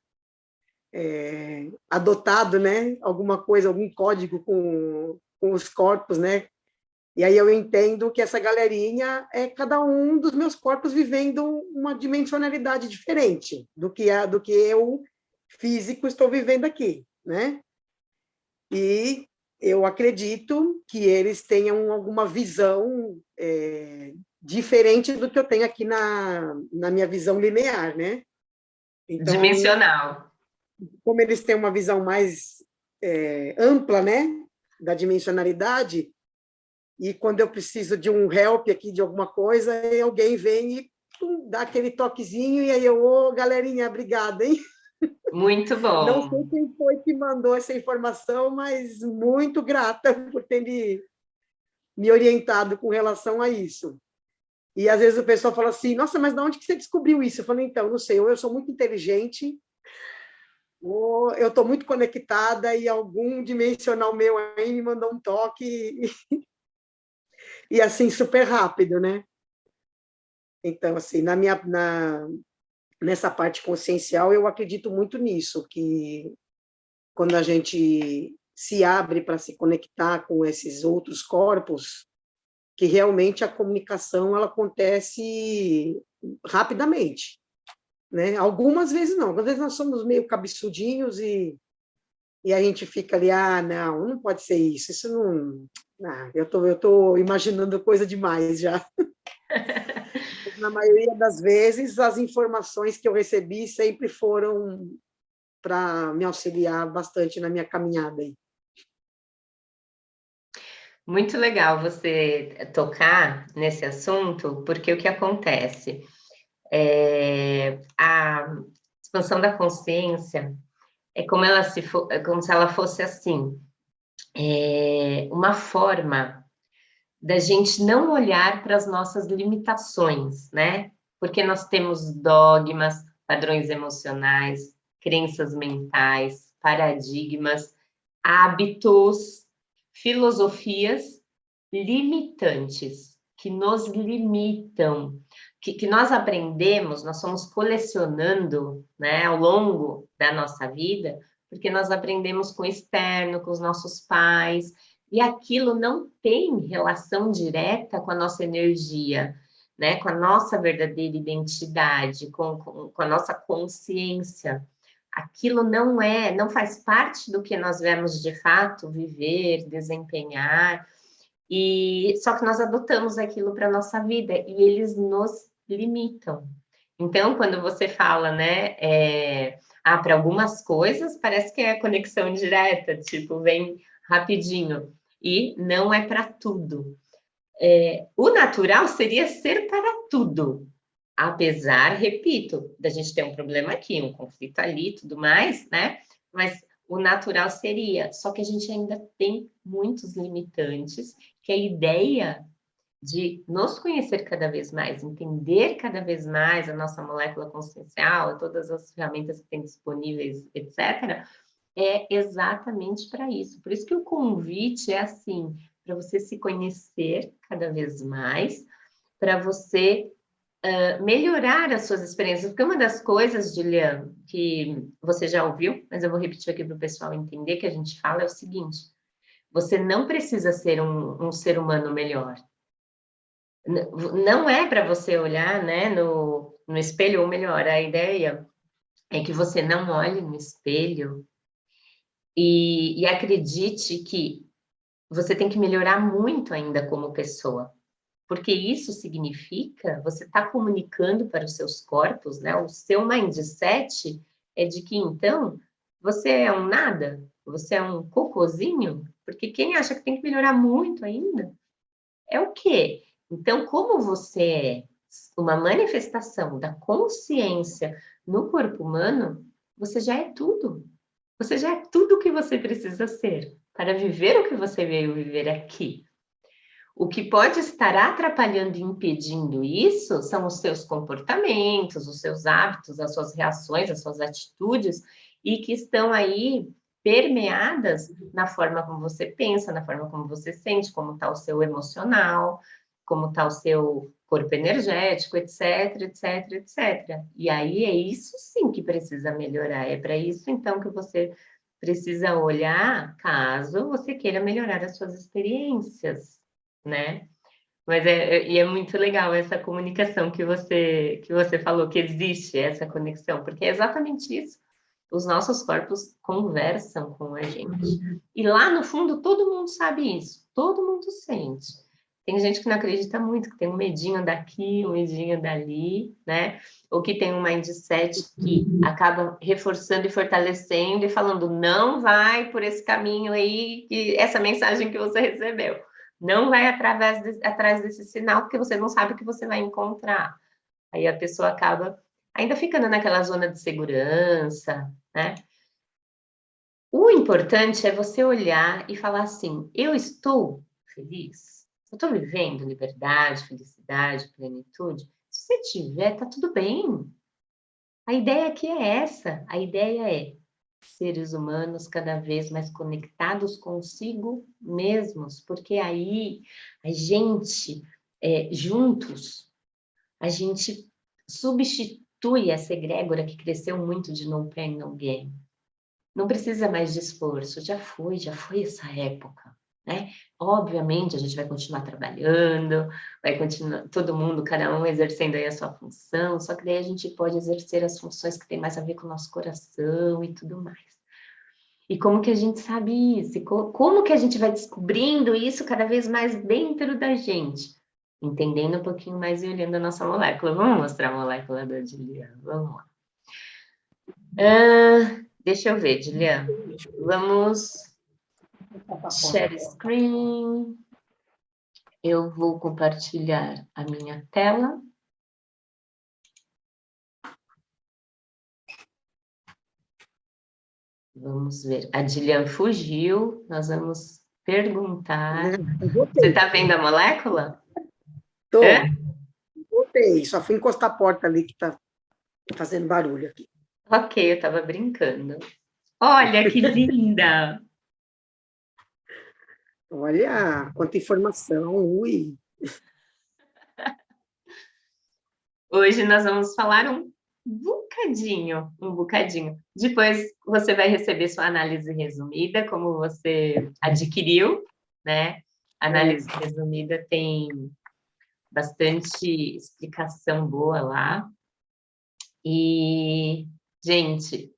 adotado, né? Alguma coisa, algum código com os corpos, né? E aí eu entendo que essa galerinha é cada um dos meus corpos vivendo uma dimensionalidade diferente do que eu, físico, estou vivendo aqui, né? E eu acredito que eles tenham alguma visão diferente do que eu tenho aqui na minha visão linear, né? Então, Dimensional. como eles têm uma visão mais ampla, né, da dimensionalidade, e quando eu preciso de um help aqui, de alguma coisa, alguém vem e dá aquele toquezinho, e aí eu, ô, galerinha, obrigada, hein? Muito Não sei bom. quem foi que mandou essa informação, mas muito grata por ter me orientado com relação a isso. E às vezes o pessoal fala assim, nossa, mas de onde que você descobriu isso? Eu falo, então, não sei, ou eu sou muito inteligente, ou eu estou muito conectada e algum dimensional meu aí me mandou um toque e assim, super rápido, né? Então, assim, nessa parte consciencial, eu acredito muito nisso, que quando a gente se abre para se conectar com esses outros corpos, que realmente a comunicação ela acontece rapidamente, né? Algumas vezes não, às vezes nós somos meio cabeçudinhos e a gente fica ali, não pode ser isso, isso não... eu tô imaginando coisa demais já. Na maioria das vezes, as informações que eu recebi sempre foram para me auxiliar bastante na minha caminhada aí. Muito legal você tocar nesse assunto, porque o que acontece? A expansão da consciência é como, é como se ela fosse assim, uma forma da gente não olhar para as nossas limitações, né? Porque nós temos dogmas, padrões emocionais, crenças mentais, paradigmas, hábitos, filosofias limitantes, que nos limitam, que nós aprendemos, nós somos colecionando, né, ao longo da nossa vida, porque nós aprendemos com o externo, com os nossos pais, e aquilo não tem relação direta com a nossa energia, né? Com a nossa verdadeira identidade, com a nossa consciência. Aquilo não faz parte do que nós vemos de fato viver, desempenhar, e só que nós adotamos aquilo para a nossa vida e eles nos limitam. Então, quando você fala, né, para algumas coisas parece que é conexão direta, tipo, vem rapidinho e não é para tudo. O natural seria ser para tudo, apesar, repito, da gente ter um problema aqui, um conflito ali, tudo mais, né? Mas o natural seria, só que a gente ainda tem muitos limitantes, que a ideia de nos conhecer cada vez mais, entender cada vez mais a nossa molécula consciencial, todas as ferramentas que tem disponíveis, etc., é exatamente para isso. Por isso que o convite é assim, para você se conhecer cada vez mais, para você melhorar as suas experiências. Porque uma das coisas, Juliana, que você já ouviu, mas eu vou repetir aqui para o pessoal entender que a gente fala é o seguinte: você não precisa ser um ser humano melhor. Não é para você olhar, né, no espelho, ou melhor, a ideia é que você não olhe no espelho e acredite que você tem que melhorar muito ainda como pessoa, porque isso significa você está comunicando para os seus corpos, né? O seu mindset é de que então você é um nada, você é um cocôzinho, porque quem acha que tem que melhorar muito ainda é o quê? Então, como você é uma manifestação da consciência no corpo humano, você já é tudo. Você já é tudo o que você precisa ser para viver o que você veio viver aqui. O que pode estar atrapalhando e impedindo isso são os seus comportamentos, os seus hábitos, as suas reações, as suas atitudes, e que estão aí permeadas na forma como você pensa, na forma como você sente, como está o seu emocional, como está o seu corpo energético, etc, etc, etc. E aí é isso sim que precisa melhorar. É para isso, então, que você precisa olhar caso você queira melhorar as suas experiências, né? Mas e é muito legal essa comunicação que você falou, que existe essa conexão, porque é exatamente isso. Os nossos corpos conversam com a gente. E lá no fundo, todo mundo sabe isso, todo mundo sente. Tem gente que não acredita muito, que tem um medinho daqui, um medinho dali, né? Ou que tem um mindset que acaba reforçando e fortalecendo e falando, não vai por esse caminho aí, essa mensagem que você recebeu. Não vai atrás desse sinal, porque você não sabe o que você vai encontrar. Aí a pessoa acaba ainda ficando naquela zona de segurança, né? O importante é você olhar e falar assim: eu estou feliz? Eu estou vivendo liberdade, felicidade, plenitude? Se você tiver, tá tudo bem. A ideia aqui é essa. A ideia é seres humanos cada vez mais conectados consigo mesmos, porque aí a gente, juntos, a gente substitui essa egrégora que cresceu muito de no pain, no gain. Não precisa mais de esforço, já foi essa época, né? Obviamente, a gente vai continuar trabalhando, vai continuar todo mundo, cada um exercendo aí a sua função, só que daí a gente pode exercer as funções que têm mais a ver com o nosso coração e tudo mais. E como que a gente sabe isso? Como que a gente vai descobrindo isso cada vez mais dentro da gente? Entendendo um pouquinho mais e olhando a nossa molécula. Vamos mostrar a molécula da Juliana, vamos lá. Deixa eu ver, Juliana. Vamos share screen. Eu vou compartilhar a minha tela. Vamos ver. A Juliana fugiu. Nós vamos perguntar. Você está vendo a molécula? Tô. Voltei. Só fui encostar a porta ali que está fazendo barulho aqui. Ok, eu estava brincando. Olha que linda! Olha, quanta informação, ui. Hoje nós vamos falar um bocadinho. Depois você vai receber sua análise resumida, como você adquiriu, né? A análise resumida tem bastante explicação boa lá. E, gente,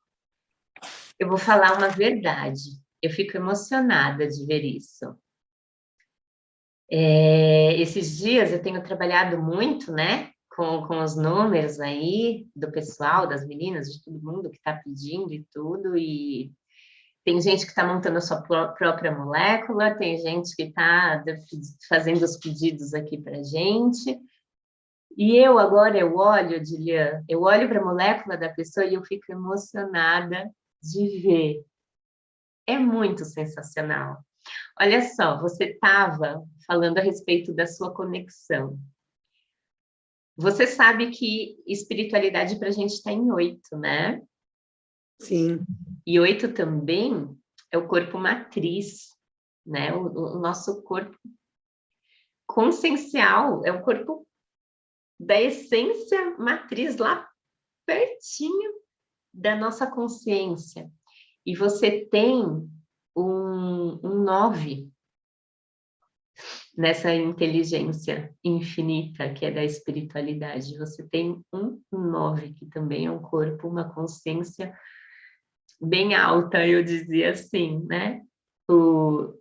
eu vou falar uma verdade. Eu fico emocionada de ver isso. Esses dias eu tenho trabalhado muito, né, com os números aí do pessoal, das meninas, de todo mundo que está pedindo e tudo, e tem gente que está montando a sua própria molécula, tem gente que está fazendo os pedidos aqui para gente, e eu olho, Juliana, eu olho para a molécula da pessoa e eu fico emocionada de ver. É muito sensacional. Olha só, você estava falando a respeito da sua conexão. Você sabe que espiritualidade para a gente está em 8, né? Sim. E 8 também é o corpo matriz, né? O nosso corpo consciencial, é o corpo da essência matriz lá pertinho da nossa consciência. E você tem um 9 nessa inteligência infinita que é da espiritualidade. Você tem um 9, que também é um corpo, uma consciência bem alta, eu dizia assim, né?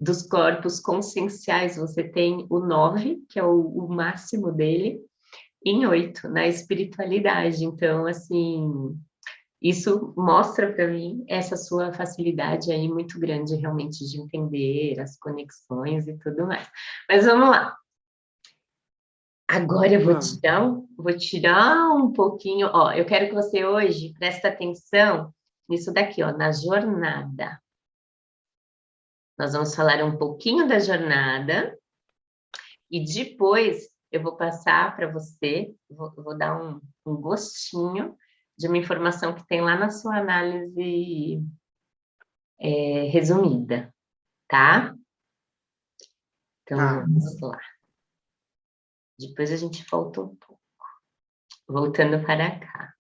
Dos corpos conscienciais, você tem o 9, que é o máximo dele, em 8, na espiritualidade. Então, assim, isso mostra para mim essa sua facilidade aí muito grande realmente de entender as conexões e tudo mais. Mas vamos lá. Agora eu vou tirar um pouquinho, ó, eu quero que você hoje preste atenção nisso daqui, ó, na jornada. Nós vamos falar um pouquinho da jornada e depois eu vou passar para você, vou dar um gostinho de uma informação que tem lá na sua análise resumida, tá? Então, Tá. vamos lá. Depois a gente volta um pouco. Voltando para cá.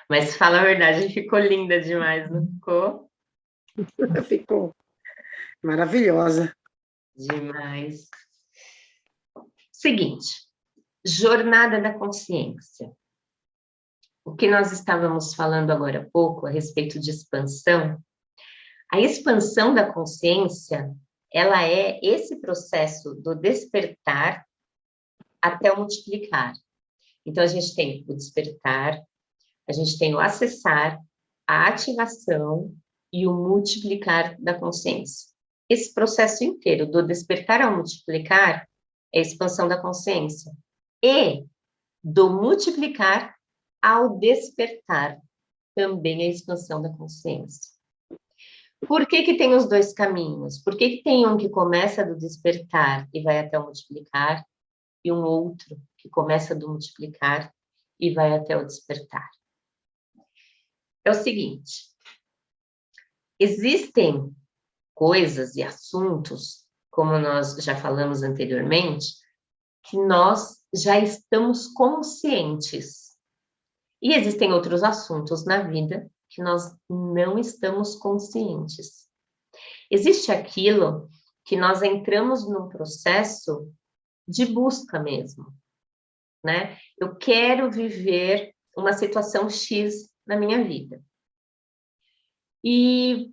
Mas fala a verdade, ficou linda demais, não ficou? Ficou maravilhosa. Demais. Seguinte, jornada da consciência. O que nós estávamos falando agora há pouco a respeito de expansão, a expansão da consciência, ela é esse processo do despertar até o multiplicar. Então, a gente tem o despertar, a gente tem o acessar, a ativação e o multiplicar da consciência. Esse processo inteiro, do despertar ao multiplicar, é a expansão da consciência. E do multiplicar ao despertar, também é a expansão da consciência. Por que que tem os dois caminhos? Por que que tem um que começa do despertar e vai até o multiplicar, e um outro que começa do multiplicar e vai até o despertar? É o seguinte, existem coisas e assuntos, como nós já falamos anteriormente, que nós já estamos conscientes. E existem outros assuntos na vida que nós não estamos conscientes. Existe aquilo que nós entramos num processo de busca mesmo, né? Eu quero viver uma situação X na minha vida. E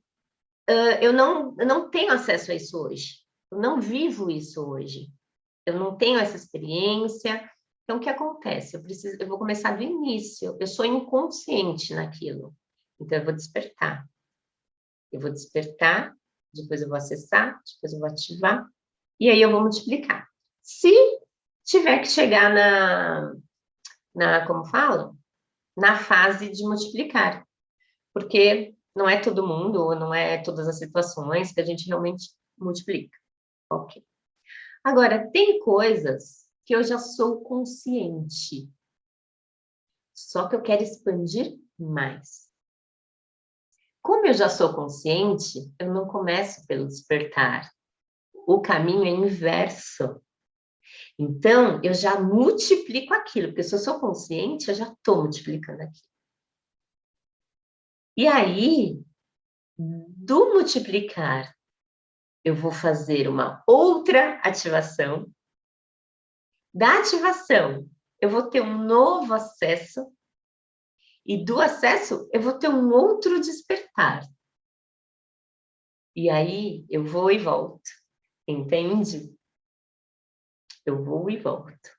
eu não tenho acesso a isso hoje. Eu não vivo isso hoje. Eu não tenho essa experiência. Então, o que acontece? Eu vou começar do início. Eu sou inconsciente naquilo. Então, eu vou despertar. Eu vou despertar, depois eu vou acessar, depois eu vou ativar, e aí eu vou multiplicar. Se tiver que chegar como falam? Na fase de multiplicar. Porque não é todo mundo, ou não é todas as situações que a gente realmente multiplica. Ok. Agora, tem coisas que eu já sou consciente. Só que eu quero expandir mais. Como eu já sou consciente, eu não começo pelo despertar. O caminho é inverso. Então, eu já multiplico aquilo, porque se eu sou consciente, eu já estou multiplicando aquilo. E aí, do multiplicar, eu vou fazer uma outra ativação. Da ativação, eu vou ter um novo acesso. E do acesso, eu vou ter um outro despertar. E aí, eu vou e volto. Entende? Eu vou e volto.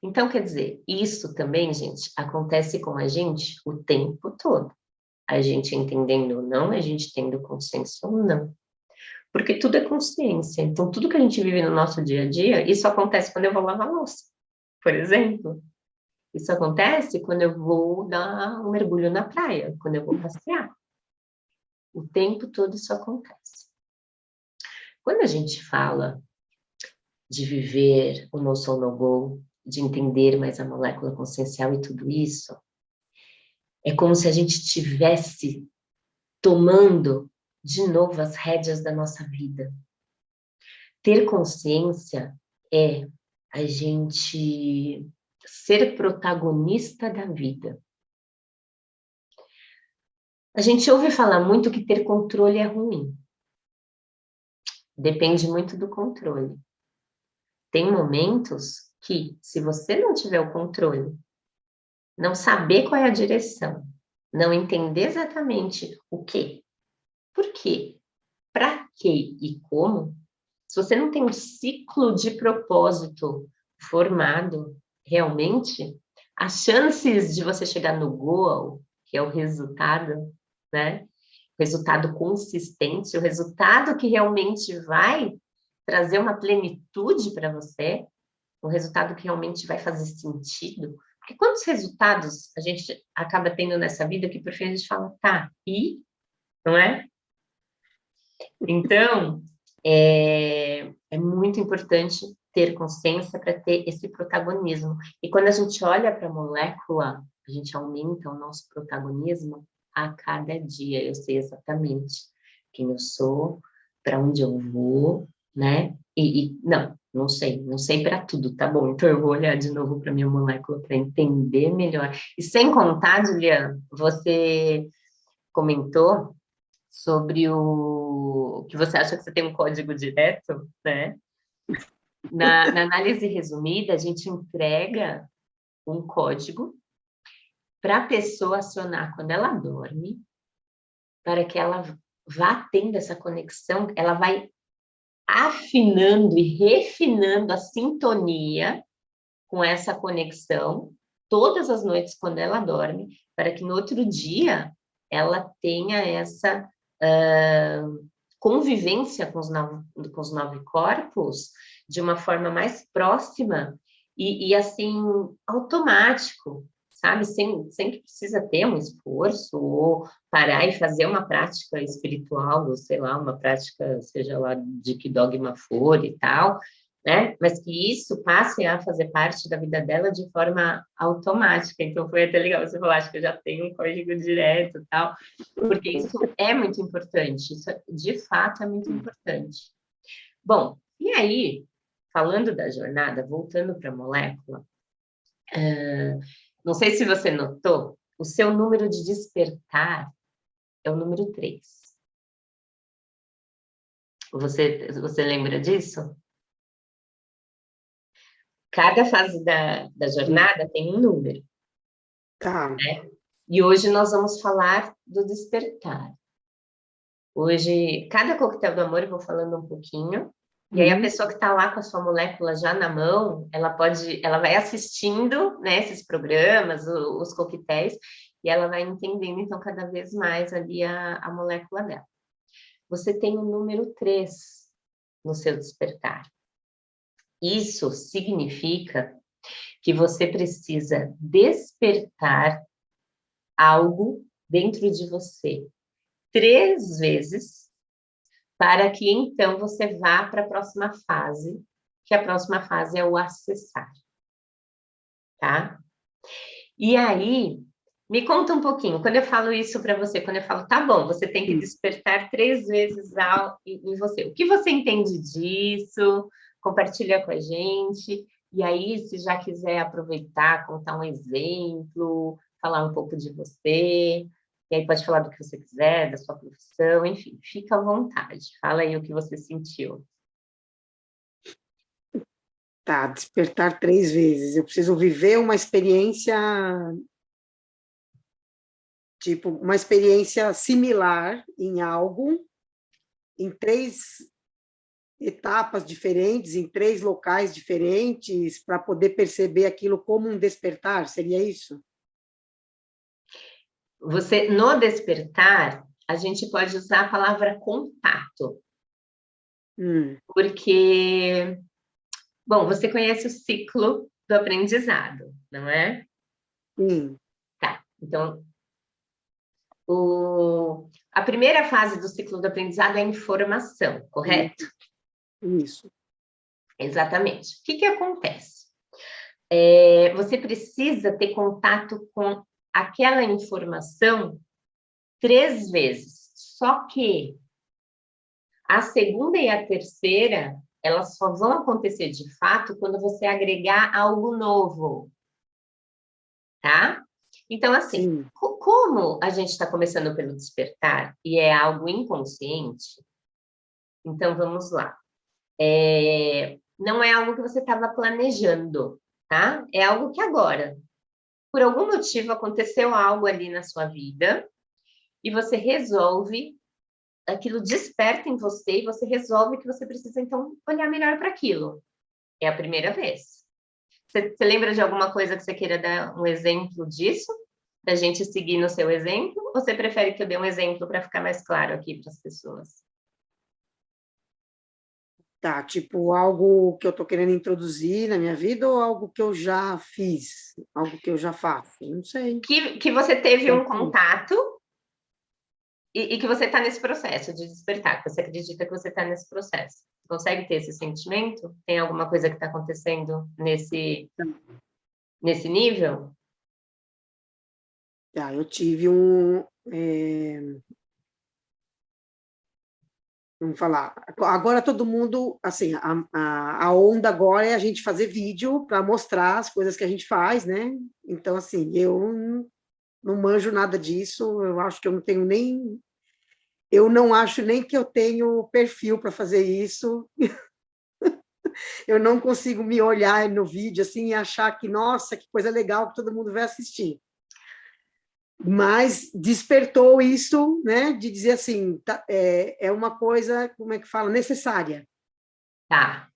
Então, quer dizer, isso também, gente, acontece com a gente o tempo todo. A gente entendendo ou não, a gente tendo consciência ou não. Porque tudo é consciência. Então, tudo que a gente vive no nosso dia a dia, isso acontece quando eu vou lavar a louça, por exemplo. Isso acontece quando eu vou dar um mergulho na praia, quando eu vou passear. O tempo todo isso acontece. Quando a gente fala de viver o No Soul No Go, de entender mais a molécula consciencial e tudo isso, é como se a gente estivesse tomando de novo as rédeas da nossa vida. Ter consciência é a gente ser protagonista da vida. A gente ouve falar muito que ter controle é ruim. Depende muito do controle. Tem momentos que, se você não tiver o controle, não saber qual é a direção, não entender exatamente o quê, por quê, para quê e como, se você não tem um ciclo de propósito formado realmente, as chances de você chegar no goal, que é o resultado, né? O resultado consistente, o resultado que realmente vai trazer uma plenitude para você, um resultado que realmente vai fazer sentido. Porque quantos resultados a gente acaba tendo nessa vida que por fim a gente fala, tá, e? Não é? Então, é muito importante ter consciência para ter esse protagonismo. E quando a gente olha para a molécula, a gente aumenta o nosso protagonismo a cada dia, eu sei exatamente. quem eu sou, para onde eu vou, né? Não sei, não sei para tudo, tá bom? Então eu vou olhar de novo para minha molécula para entender melhor. E sem contar, Juliana, você comentou sobre o que você acha que você tem um código direto, né? Na análise resumida, a gente entrega um código para a pessoa acionar quando ela dorme, para que ela vá tendo essa conexão, ela vai afinando e refinando a sintonia com essa conexão todas as noites quando ela dorme, para que no outro dia ela tenha essa convivência com os 9 corpos de uma forma mais próxima e assim, automático, sabe? Sem que precisa ter um esforço ou parar e fazer uma prática espiritual, ou sei lá, uma prática, seja lá de que dogma for e tal, né? Mas que isso passe a fazer parte da vida dela de forma automática. Então, foi até legal você falar, acho que eu já tenho um código direto e tal, porque isso é muito importante, isso de fato é muito importante. Bom, e aí, falando da jornada, voltando para a molécula, não sei se você notou, o seu número de despertar é o número 3. Você lembra disso? Cada fase da jornada tem um número. Tá. Né? E hoje nós vamos falar do despertar. Hoje, cada coquetel do amor, eu vou falando um pouquinho, e aí a pessoa que está lá com a sua molécula já na mão, ela vai assistindo, né, esses programas, os coquetéis, e ela vai entendendo, então, cada vez mais ali a molécula dela. Você tem o número 3 no seu despertar. Isso significa que você precisa despertar algo dentro de você 3 vezes para que então você vá para a próxima fase, que a próxima fase é o acessar, tá? E aí, me conta um pouquinho, quando eu falo isso para você, quando eu falo, tá bom, você tem que despertar 3 vezes em você, o que você entende disso? Compartilha com a gente, e aí, se já quiser aproveitar, contar um exemplo, falar um pouco de você, e aí pode falar do que você quiser, da sua profissão, enfim, fica à vontade, fala aí o que você sentiu. Tá, despertar 3 vezes. Eu preciso viver uma experiência, tipo, uma experiência similar em algo, em 3 etapas diferentes, em 3 locais diferentes, para poder perceber aquilo como um despertar, seria isso? Você, no despertar, a gente pode usar a palavra contato, porque, bom, você conhece o ciclo do aprendizado, não é? Sim. Tá, então, a primeira fase do ciclo do aprendizado é a informação, correto? Isso. Exatamente. O que acontece? Você precisa ter contato com aquela informação 3 vezes, só que a segunda e a terceira, elas só vão acontecer de fato quando você agregar algo novo, tá? Então, assim, Sim. como a gente está começando pelo despertar e é algo inconsciente, então vamos lá. Não é algo que você estava planejando, tá? É algo que agora, por algum motivo, aconteceu algo ali na sua vida e você resolve, aquilo desperta em você e você resolve que você precisa, então, olhar melhor para aquilo. É a primeira vez. Você lembra de alguma coisa que você queira dar um exemplo disso? Da gente seguir no seu exemplo? Ou você prefere que eu dê um exemplo para ficar mais claro aqui para as pessoas? Tá, tipo, algo que eu estou querendo introduzir na minha vida ou algo que eu já fiz, algo que eu já faço? Não sei. Que você teve um Pode ser. contato e que você está nesse processo de despertar, que você acredita que você está nesse processo. Consegue ter esse sentimento? Tem alguma coisa que está acontecendo nesse nível? Tá, eu tive um. Vamos falar. Agora todo mundo, assim, a onda agora é a gente fazer vídeo para mostrar as coisas que a gente faz, né? Então, assim, eu não manjo nada disso, eu acho que eu não tenho nem. Eu não acho nem que eu tenho perfil para fazer isso. Eu não consigo me olhar no vídeo assim e achar que, nossa, que coisa legal que todo mundo vai assistir. Mas despertou isso, né, de dizer assim, é uma coisa, como é que fala, necessária, Tá,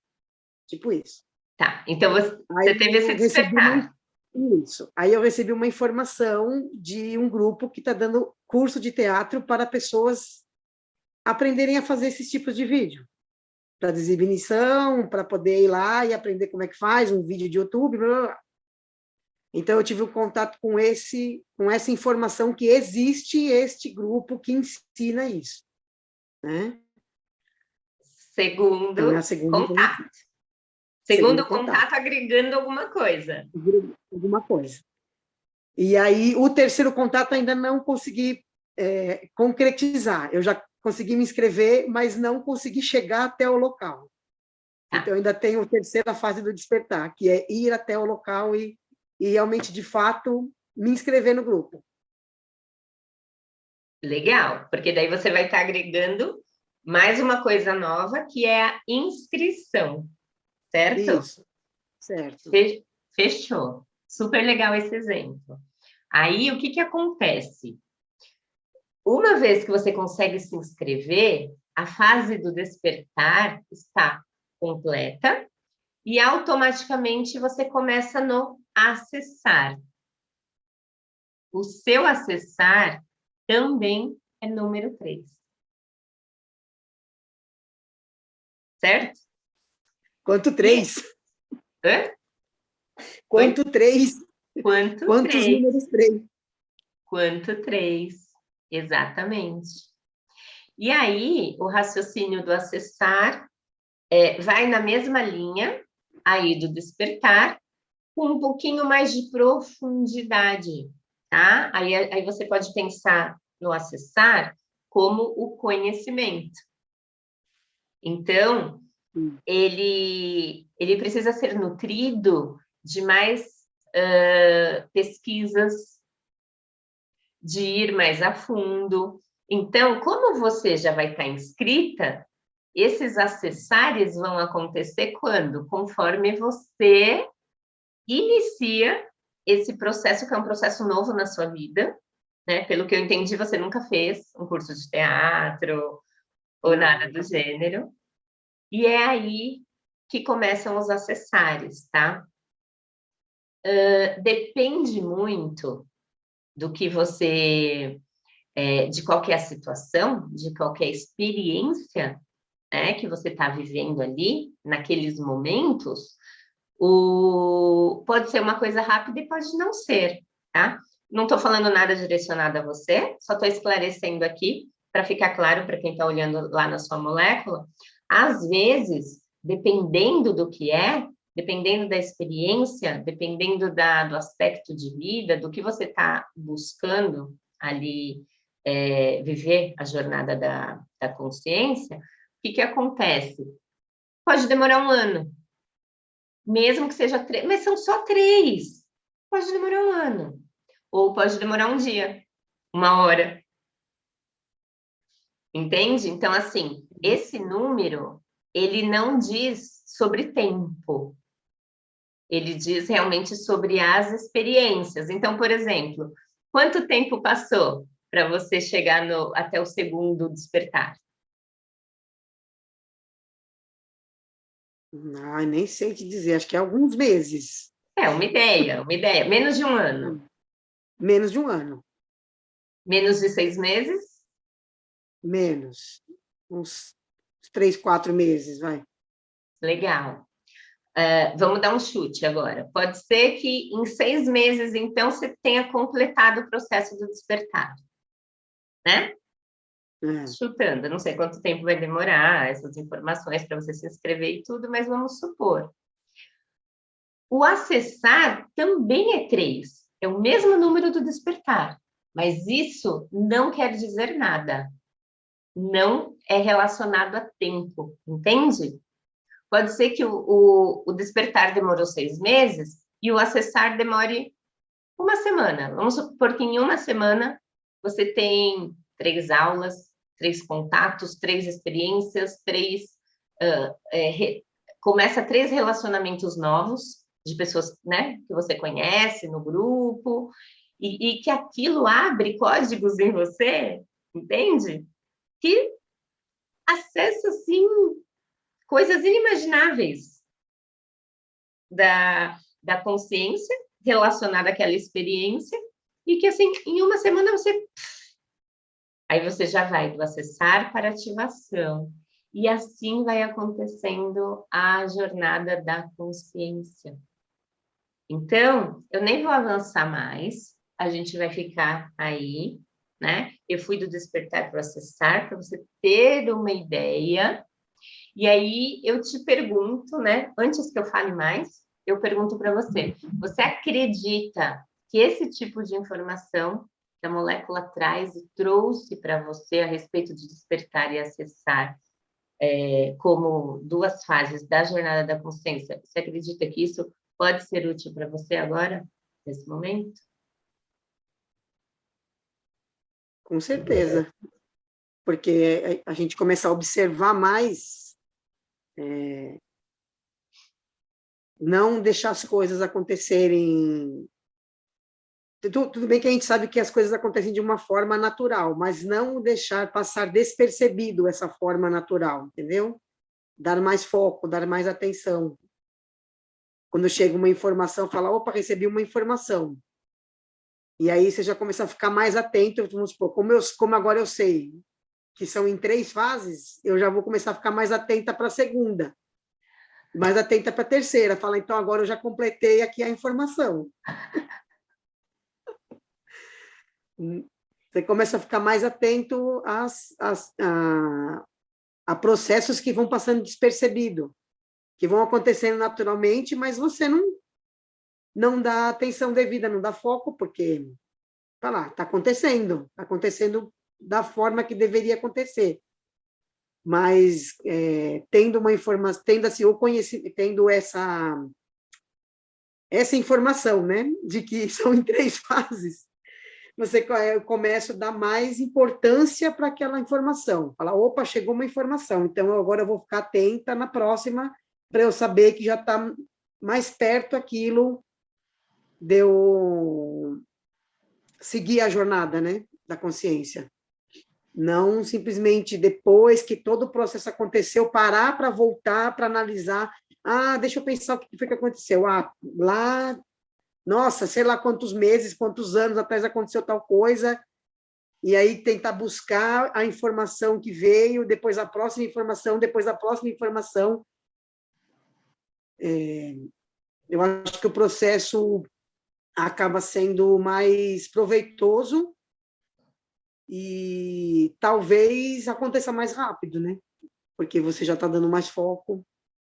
tipo isso. tá. Então você Aí teve esse eu recebi despertar. isso. Aí eu recebi uma informação de um grupo que está dando curso de teatro para pessoas aprenderem a fazer esses tipos de vídeo, para exibição, para poder ir lá e aprender como é que faz um vídeo de YouTube, blá, blá, blá. Então, eu tive um contato com essa informação que existe este grupo que ensina isso, né? Então, é a Segundo contato. segundo Segundo contato, contato agregando alguma coisa. alguma coisa. E aí, o terceiro contato ainda não consegui concretizar. Eu já consegui me inscrever, mas não consegui chegar até o local. Tá, Então, ainda tenho a terceira fase do despertar, que é ir até o local e realmente, de fato, me inscrever no grupo. legal, porque daí você vai estar agregando mais uma coisa nova, que é a inscrição, certo? Isso, certo. Fechou. Super legal esse exemplo. Aí, o que que acontece? Uma vez que você consegue se inscrever, a fase do despertar está completa e automaticamente você começa no acessar. O seu acessar também é número 3, certo? Quanto E, três? hã? Oi? Quanto três? Quanto Quantos 3? números três? Quanto 3? Exatamente. E aí, o raciocínio do acessar vai na mesma linha aí do despertar, com um pouquinho mais de profundidade, tá? Aí você pode pensar no acessar como o conhecimento. Então, ele precisa ser nutrido de mais pesquisas, de ir mais a fundo. Então, como você já vai estar inscrita, esses acessares vão acontecer quando? Conforme você inicia esse processo, que é um processo novo na sua vida, né? Pelo que eu entendi, você nunca fez um curso de teatro ou Não, nada do nunca. gênero. E é aí que começam os acessares, tá? Depende muito do que você, de qualquer situação, de qualquer experiência, né, que você está vivendo ali, naqueles momentos, pode ser uma coisa rápida e pode não ser, tá? Não estou falando nada direcionado a você, só estou esclarecendo aqui para ficar claro para quem está olhando lá na sua molécula. Às vezes, dependendo do que dependendo da experiência, dependendo do aspecto de vida, do que você está buscando ali viver a jornada da consciência, o que acontece? Pode demorar um ano, mesmo que seja 3, mas são só 3. Pode demorar um ano. Ou pode demorar um dia, uma hora. Entende? Então, assim, esse número, ele não diz sobre tempo. Ele diz realmente sobre as experiências. Então, por exemplo, quanto tempo passou para você chegar até o segundo despertar? Ai, nem sei te dizer, acho que é alguns meses. É, uma ideia, uma ideia. Menos de um ano. Menos de um ano. Menos de 6 meses? Menos. Uns 3, 4 meses, vai. Legal. Vamos dar um chute agora. Pode ser que em 6 meses, então, você tenha completado o processo do despertar, né? É. Chutando, não sei quanto tempo vai demorar essas informações para você se inscrever e tudo, mas vamos supor. O acessar também é 3, é o mesmo número do despertar, mas isso não quer dizer nada. não é relacionado a tempo, entende? Pode ser que o despertar demorou 6 meses e o acessar demore uma semana. Vamos supor que em uma semana você tem 3 aulas, 3 contatos, 3 experiências, começa 3 relacionamentos novos de pessoas, né, que você conhece no grupo, e que aquilo abre códigos em você, entende? Que acessa, assim, coisas inimagináveis da consciência relacionada àquela experiência, e que, assim, em uma semana você... Aí você já vai do acessar para ativação. E assim vai acontecendo a jornada da consciência. Então, eu nem vou avançar mais, a gente vai ficar aí, né? Eu fui do despertar para o acessar, para você ter uma ideia. E aí eu te pergunto, né? Antes que eu fale mais, eu pergunto para você: você acredita que esse tipo de informação que a molécula traz e trouxe para você a respeito de despertar e acessar, como 2 fases da jornada da consciência, você acredita que isso pode ser útil para você agora, nesse momento? Com certeza, porque a gente começa a observar mais, não deixar as coisas acontecerem. Tudo bem que a gente sabe que as coisas acontecem de uma forma natural, mas não deixar passar despercebido essa forma natural, entendeu? Dar mais foco, dar mais atenção. Quando chega uma informação, fala, opa, recebi uma informação. E aí você já começa a ficar mais atento, vamos supor, como agora eu sei que são em 3 fases, eu já vou começar a ficar mais atenta para a segunda, mais atenta para a terceira, fala, então agora eu já completei aqui a informação. Você começa a ficar mais atento a processos que vão passando despercebido, que vão acontecendo naturalmente, mas você não dá atenção devida, não dá foco, porque tá lá, está acontecendo da forma que deveria acontecer. Mas tendo uma informação, tendo assim, o conhecimento, tendo essa informação, né, de que são em 3 fases, você começa a dar mais importância para aquela informação. Fala, opa, chegou uma informação, então agora eu vou ficar atenta na próxima para eu saber que já está mais perto aquilo de eu seguir a jornada, né, da consciência. Não simplesmente depois que todo o processo aconteceu, parar para voltar, para analisar. Ah, deixa eu pensar o que foi que aconteceu. Ah, lá, nossa, sei lá quantos meses, quantos anos atrás aconteceu tal coisa, e aí tentar buscar a informação que veio, depois a próxima informação, depois a próxima informação. Eu acho que o processo acaba sendo mais proveitoso e talvez aconteça mais rápido, né? Porque você já está dando mais foco.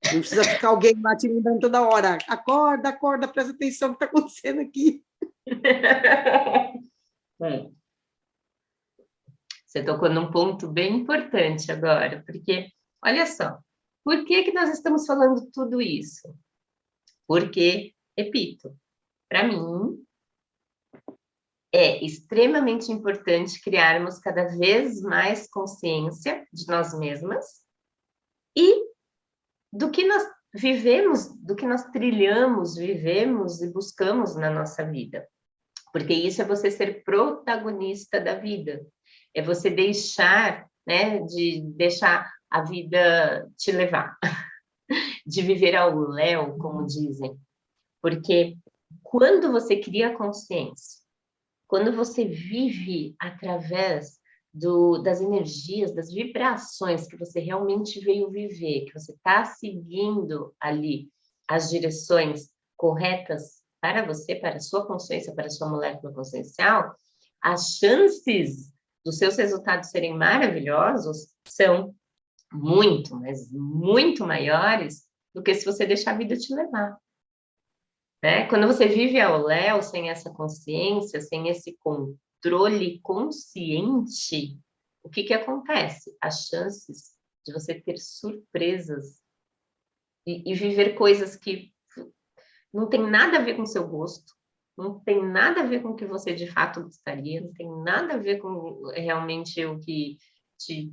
Não precisa ficar alguém lá te lembrando toda hora. Acorda, acorda, presta atenção no que está acontecendo aqui. Você tocou num ponto bem importante agora, porque, olha só, por que nós estamos falando tudo isso? Porque, repito, para mim, é extremamente importante criarmos cada vez mais consciência de nós mesmas e do que nós vivemos, do que nós trilhamos, vivemos e buscamos na nossa vida. Porque isso é você ser protagonista da vida. É você deixar, né, de deixar a vida te levar, de viver ao léu, como dizem. Porque quando você cria consciência, quando você vive através das energias, das vibrações que você realmente veio viver, que você está seguindo ali as direções corretas para você, para a sua consciência, para a sua molécula consciencial, as chances dos seus resultados serem maravilhosos são muito, mas muito maiores do que se você deixar a vida te levar. Né? Quando você vive ao léu, sem essa consciência, sem esse controle consciente, o que que acontece? As chances de você ter surpresas e viver coisas que não tem nada a ver com o seu gosto, não tem nada a ver com o que você de fato gostaria, não tem nada a ver com realmente o que te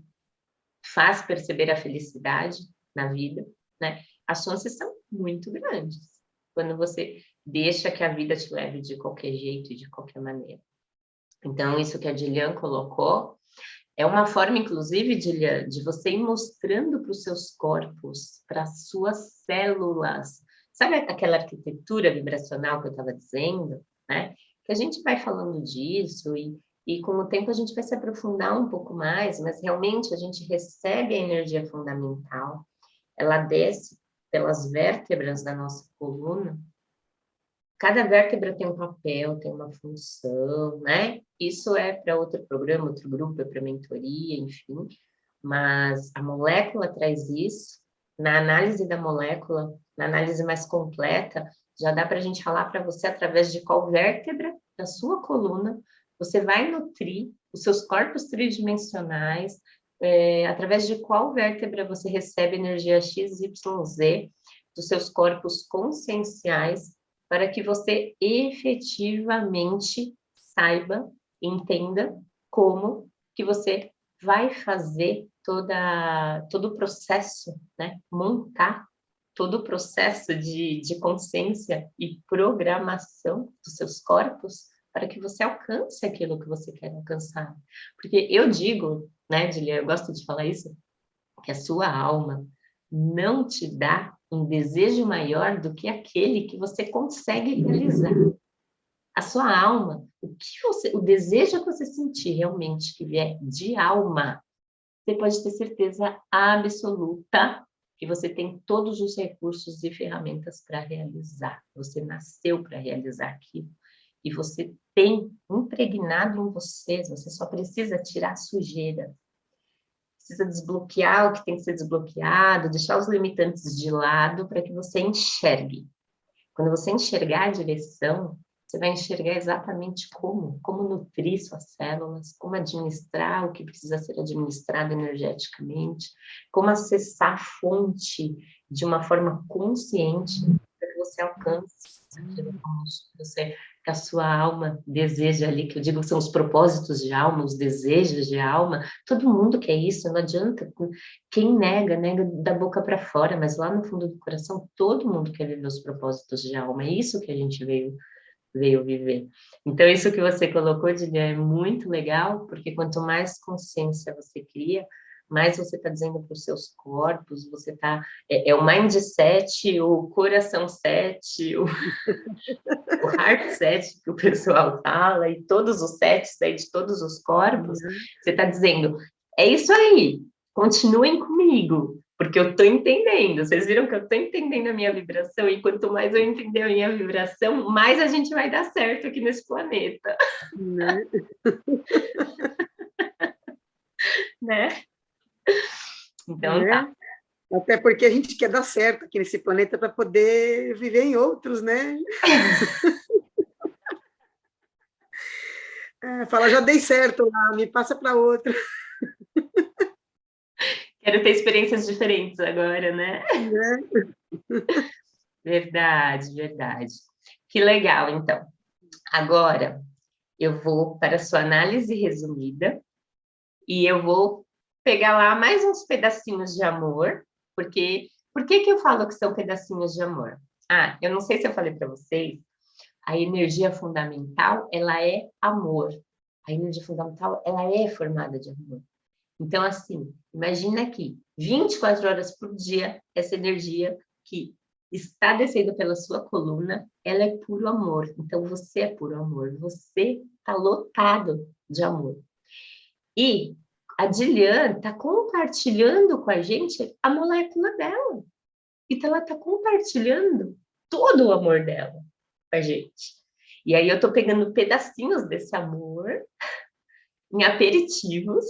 faz perceber a felicidade na vida, né? As chances são muito grandes quando você deixa que a vida te leve de qualquer jeito e de qualquer maneira. Então, isso que a Dilian colocou é uma forma, inclusive, Dilian, de você ir mostrando para os seus corpos, para as suas células. Sabe aquela arquitetura vibracional que eu estava dizendo, né? Que a gente vai falando disso e com o tempo a gente vai se aprofundar um pouco mais, mas realmente a gente recebe a energia fundamental, ela desce pelas vértebras da nossa coluna. Cada vértebra tem um papel, tem uma função, né? Isso é para outro programa, outro grupo, é para mentoria, enfim. Mas a molécula traz isso. Na análise da molécula, na análise mais completa, já dá para a gente falar para você através de qual vértebra da sua coluna você vai nutrir os seus corpos tridimensionais, através de qual vértebra você recebe energia X, Y, Z dos seus corpos conscienciais, para que você efetivamente saiba, entenda como que você vai fazer todo o processo, né? Montar todo o processo de consciência e programação dos seus corpos para que você alcance aquilo que você quer alcançar. Porque eu digo, né, Julia, eu gosto de falar isso, que a sua alma não te dá um desejo maior do que aquele que você consegue realizar. A sua alma, o desejo que você sentir realmente que vier de alma, você pode ter certeza absoluta que você tem todos os recursos e ferramentas para realizar. Você nasceu para realizar aquilo. E você tem impregnado em você só precisa tirar a sujeira. Precisa desbloquear o que tem que ser desbloqueado, deixar os limitantes de lado para que você enxergue. Quando você enxergar a direção, você vai enxergar exatamente como nutrir suas células, como administrar o que precisa ser administrado energeticamente, como acessar a fonte de uma forma consciente para que você alcance aquilo que a sua alma deseja ali, que eu digo que são os propósitos de alma, os desejos de alma. Todo mundo quer isso, não adianta. Quem nega da boca para fora, mas lá no fundo do coração, todo mundo quer viver os propósitos de alma. É isso que a gente veio viver. Então, isso que você colocou, Dilia, é muito legal, porque quanto mais consciência você cria, mais você está dizendo para os seus corpos, você está... É o mindset, o coração set, o heart set, que o pessoal fala, e todos os sets aí de todos os corpos, você está dizendo, é isso aí, continuem comigo, porque eu estou entendendo. Vocês viram que eu estou entendendo a minha vibração, e quanto mais eu entender a minha vibração, mais a gente vai dar certo aqui nesse planeta. Né? Né? Então, tá. Até porque a gente quer dar certo aqui nesse planeta para poder viver em outros, né? Fala, já dei certo lá, me passa para outro. Quero ter experiências diferentes agora, né? Verdade, verdade. Que legal, então. Agora, eu vou para a sua análise resumida e eu vou pegar lá mais uns pedacinhos de amor, porque... Por que eu falo que são pedacinhos de amor? Eu não sei se eu falei para vocês, a energia fundamental, ela é amor. A energia fundamental, ela é formada de amor. Então, assim, imagina aqui, 24 horas por dia, essa energia que está descendo pela sua coluna, ela é puro amor. Então, você é puro amor. Você está lotado de amor. E a Dilian está compartilhando com a gente a molécula dela. Então, ela está compartilhando todo o amor dela com a gente. E aí eu estou pegando pedacinhos desse amor em aperitivos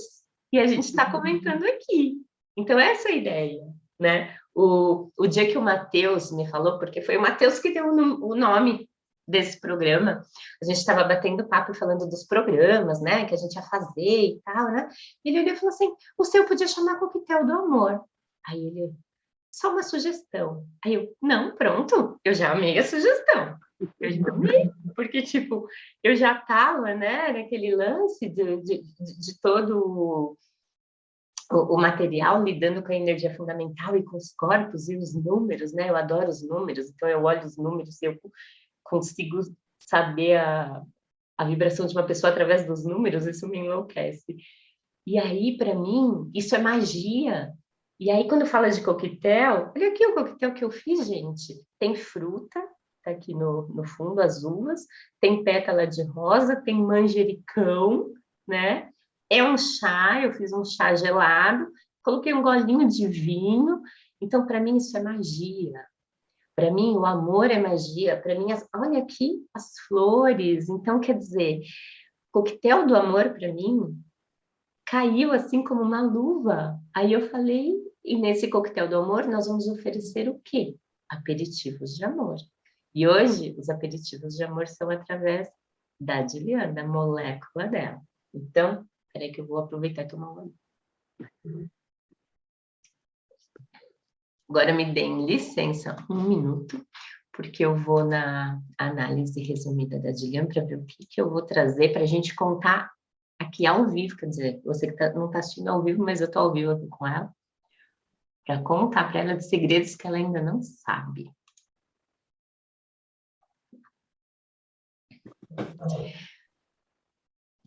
e a gente está comentando aqui. Então, essa é a ideia, né? O dia que o Matheus me falou, porque foi o Matheus que deu o nome desse programa, a gente estava batendo papo e falando dos programas, né, que a gente ia fazer e tal, né? E ele olhou e falou assim: o seu podia chamar Coquetel do Amor. Aí ele, só uma sugestão. Aí eu, não, pronto, eu já amei a sugestão. Eu já amei, porque, tipo, eu já estava, né, naquele lance de todo o material lidando com a energia fundamental e com os corpos e os números, né? Eu adoro os números, então eu olho os números e eu consigo saber a vibração de uma pessoa através dos números, isso me enlouquece. E aí, para mim, isso é magia. E aí, quando fala de coquetel, olha aqui o coquetel que eu fiz, gente. Tem fruta, tá aqui no fundo, as uvas, tem pétala de rosa, tem manjericão, né? É um chá, eu fiz um chá gelado, coloquei um golinho de vinho. Então, para mim, isso é magia. Para mim, o amor é magia. Para mim, olha aqui as flores. Então, quer dizer, coquetel do amor, para mim, caiu assim como uma luva. Aí eu falei, e nesse coquetel do amor, nós vamos oferecer o quê? Aperitivos de amor. E hoje, os aperitivos de amor são através da Juliana, da molécula dela. Então, peraí que eu vou aproveitar e tomar um. Agora me deem licença, um minuto, porque eu vou na análise resumida da Juliana para ver o que eu vou trazer para a gente contar aqui ao vivo, quer dizer, você que não está assistindo ao vivo, mas eu estou ao vivo aqui com ela, para contar para ela de segredos que ela ainda não sabe.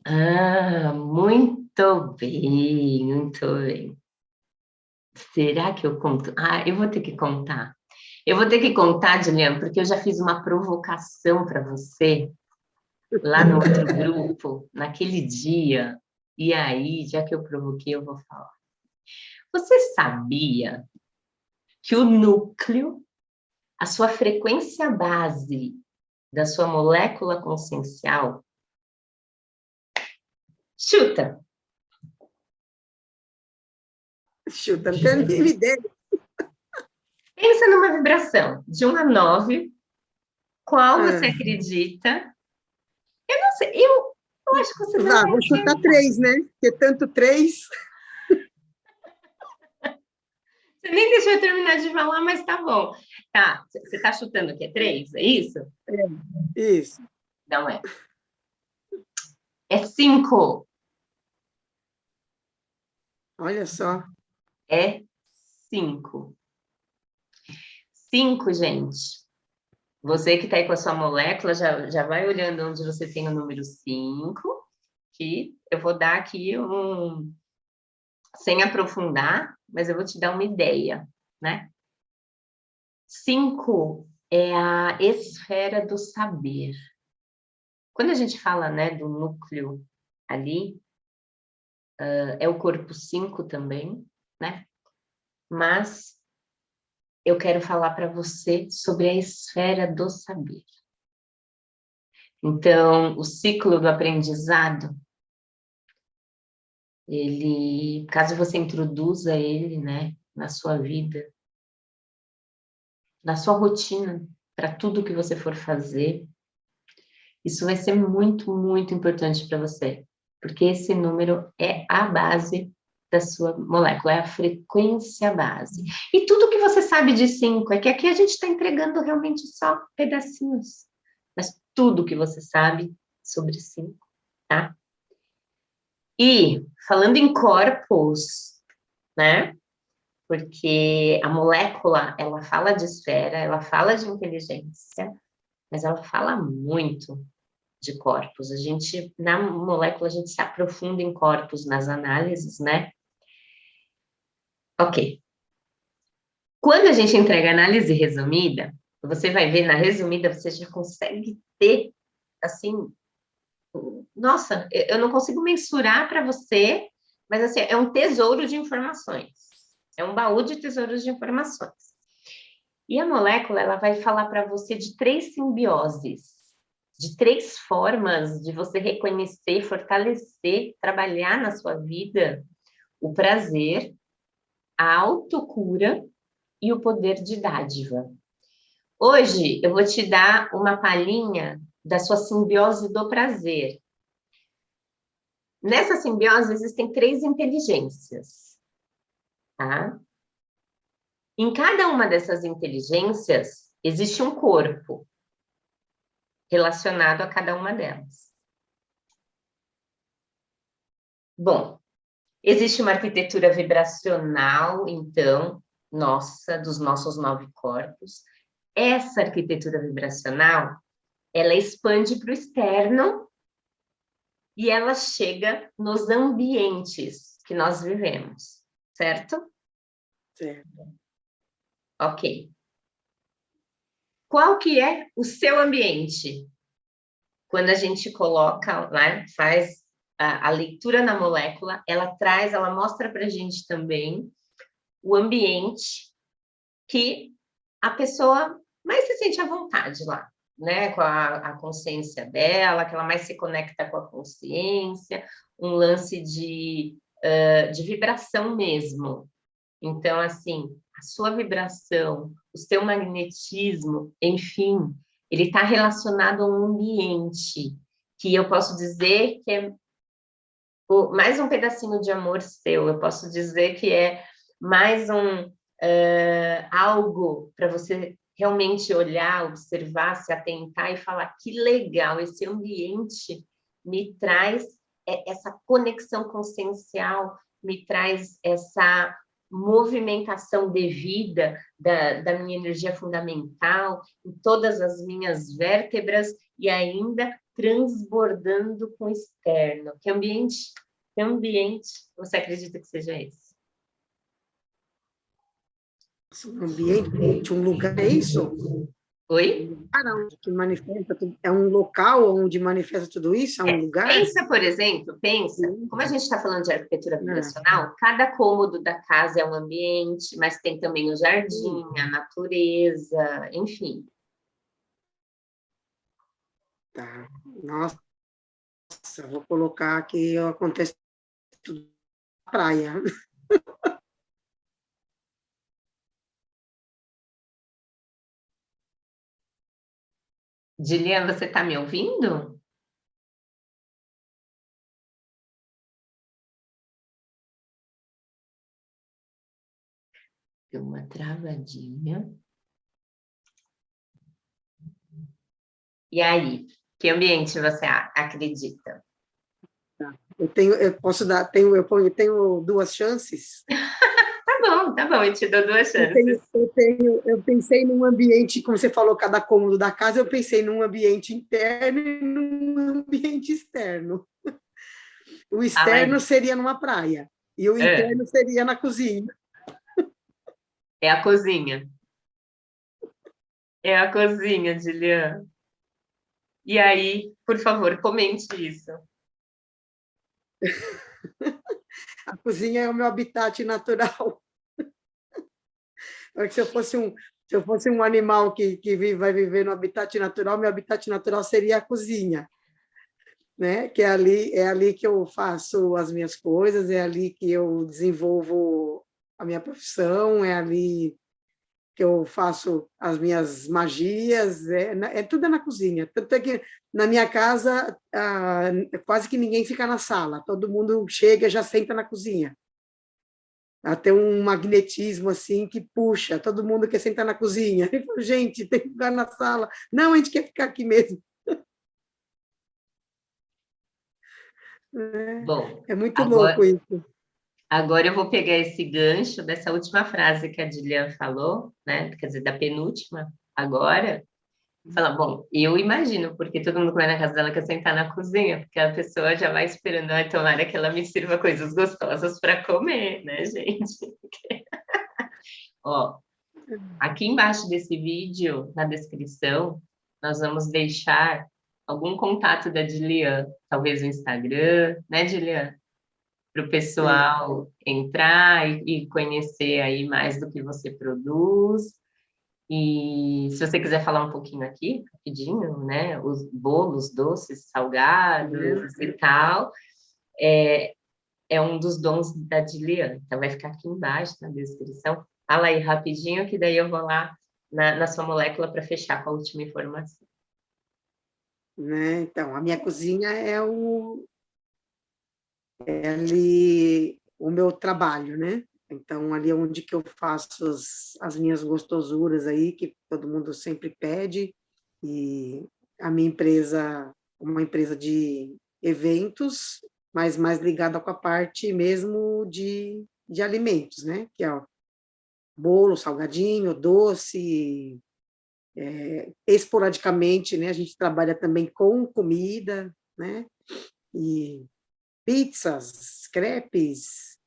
Ah, muito bem, muito bem. Será que eu conto? Ah, eu vou ter que contar. Eu vou ter que contar, Juliana, porque eu já fiz uma provocação para você lá no outro grupo, naquele dia. E aí, já que eu provoquei, eu vou falar. Você sabia que o núcleo, a sua frequência base da sua molécula consciencial, chuta. Chuta, não tenho nem ideia. Pensa numa vibração de 1 a 9, qual você acredita? Eu não sei, eu acho que você não vai Vou chutar 3, né? Porque tanto 3. Você nem deixou eu terminar de falar, mas tá bom. Tá, você tá chutando o quê? 3, é isso? Isso. Não é. É 5. Olha só. É 5. 5, gente. Você que está aí com a sua molécula, já vai olhando onde você tem o número 5, que eu vou dar aqui sem aprofundar, mas eu vou te dar uma ideia, né? 5 é a esfera do saber. Quando a gente fala, né, do núcleo ali, é o corpo 5 também, né? Mas eu quero falar para você sobre a esfera do saber. Então, o ciclo do aprendizado, ele, caso você introduza ele, né, na sua vida, na sua rotina, para tudo que você for fazer, isso vai ser muito, muito importante para você, porque esse número é a base da sua molécula, é a frequência base. E tudo que você sabe de 5, é que aqui a gente está entregando realmente só pedacinhos, mas tudo que você sabe sobre 5, tá? E, falando em corpos, né? Porque a molécula, ela fala de esfera, ela fala de inteligência, mas ela fala muito de corpos. A gente, na molécula, a gente se aprofunda em corpos nas análises, né? Ok. Quando a gente entrega a análise resumida, você vai ver na resumida, você já consegue ter, assim, nossa, eu não consigo mensurar para você, mas assim, é um tesouro de informações. É um baú de tesouros de informações. E a molécula, ela vai falar para você de 3 simbioses, de 3 formas de você reconhecer, fortalecer, trabalhar na sua vida o prazer, a autocura e o poder de dádiva. Hoje eu vou te dar uma palhinha da sua simbiose do prazer. Nessa simbiose existem 3 inteligências, tá? Em cada uma dessas inteligências existe um corpo relacionado a cada uma delas. Bom, existe uma arquitetura vibracional, então, nossa, dos nossos 9 corpos. Essa arquitetura vibracional, ela expande para o externo e ela chega nos ambientes que nós vivemos, certo? Certo. Ok. Qual que é o seu ambiente? Quando a gente coloca, né, faz a leitura na molécula, ela mostra para a gente também o ambiente que a pessoa mais se sente à vontade lá, né? Com a consciência dela, que ela mais se conecta com a consciência, um lance de vibração mesmo. Então, assim, a sua vibração, o seu magnetismo, enfim, ele está relacionado a um ambiente que eu posso dizer que é mais um pedacinho de amor seu, eu posso dizer que é mais algo para você realmente olhar, observar, se atentar e falar que legal, esse ambiente me traz essa conexão consciencial, me traz essa movimentação devida da minha energia fundamental em todas as minhas vértebras e ainda transbordando com o externo. Que ambiente você acredita que seja esse? Um ambiente, um lugar, é isso? Oi? Que manifesta, é um local onde manifesta tudo isso? É um lugar? Pensa, por exemplo, como a gente está falando de arquitetura vibracional, cada cômodo da casa é um ambiente, mas tem também o jardim, a natureza, enfim. Tá. Nossa, vou colocar aqui, acontece tudo na praia. Dilian, você está me ouvindo? Deu uma travadinha. E aí, que ambiente você acredita? Eu posso dar, eu tenho 2 chances. Tá bom, eu te dou 2 chances. Eu pensei num ambiente, como você falou, cada cômodo da casa, eu pensei num ambiente interno e num ambiente externo. O externo seria numa praia e o interno seria na cozinha. É a cozinha. É a cozinha, Dilian. E aí, por favor, comente isso. A cozinha é o meu habitat natural. Porque se eu fosse um animal que vai viver no habitat natural, meu habitat natural seria a cozinha, né? Que é ali que eu faço as minhas coisas, é ali que eu desenvolvo a minha profissão, é ali que eu faço as minhas magias, tudo na cozinha. Tanto é que na minha casa quase que ninguém fica na sala, todo mundo chega e já senta na cozinha. Até um magnetismo assim que puxa, todo mundo quer sentar na cozinha. Eu falo, gente, tem lugar na sala. Não, a gente quer ficar aqui mesmo. Bom, É muito louco isso. Agora eu vou pegar esse gancho dessa última frase que a Dilian falou, né? Quer dizer, da penúltima, agora. Falar, bom, eu imagino, porque todo mundo que vai na casa dela quer sentar na cozinha, porque a pessoa já vai esperando, tomara que ela me sirva coisas gostosas para comer, né, gente? Ó, aqui embaixo desse vídeo, na descrição, nós vamos deixar algum contato da Dilian, talvez o Instagram, né, Dilian? Para o pessoal entrar e conhecer aí mais do que você produz. E se você quiser falar um pouquinho aqui, rapidinho, né? Os bolos, doces, salgados e tal, é um dos dons da Dilian. Então, vai ficar aqui embaixo na descrição. Fala aí rapidinho, que daí eu vou lá na sua molécula para fechar com a última informação. Né? Então, a minha cozinha é ali o meu trabalho, né? Então, ali é onde que eu faço as minhas gostosuras aí, que todo mundo sempre pede, e a minha empresa, uma empresa de eventos, mas mais ligada com a parte mesmo de alimentos, né? Que é o bolo, salgadinho, doce, esporadicamente, né? A gente trabalha também com comida, né? E pizzas, crepes,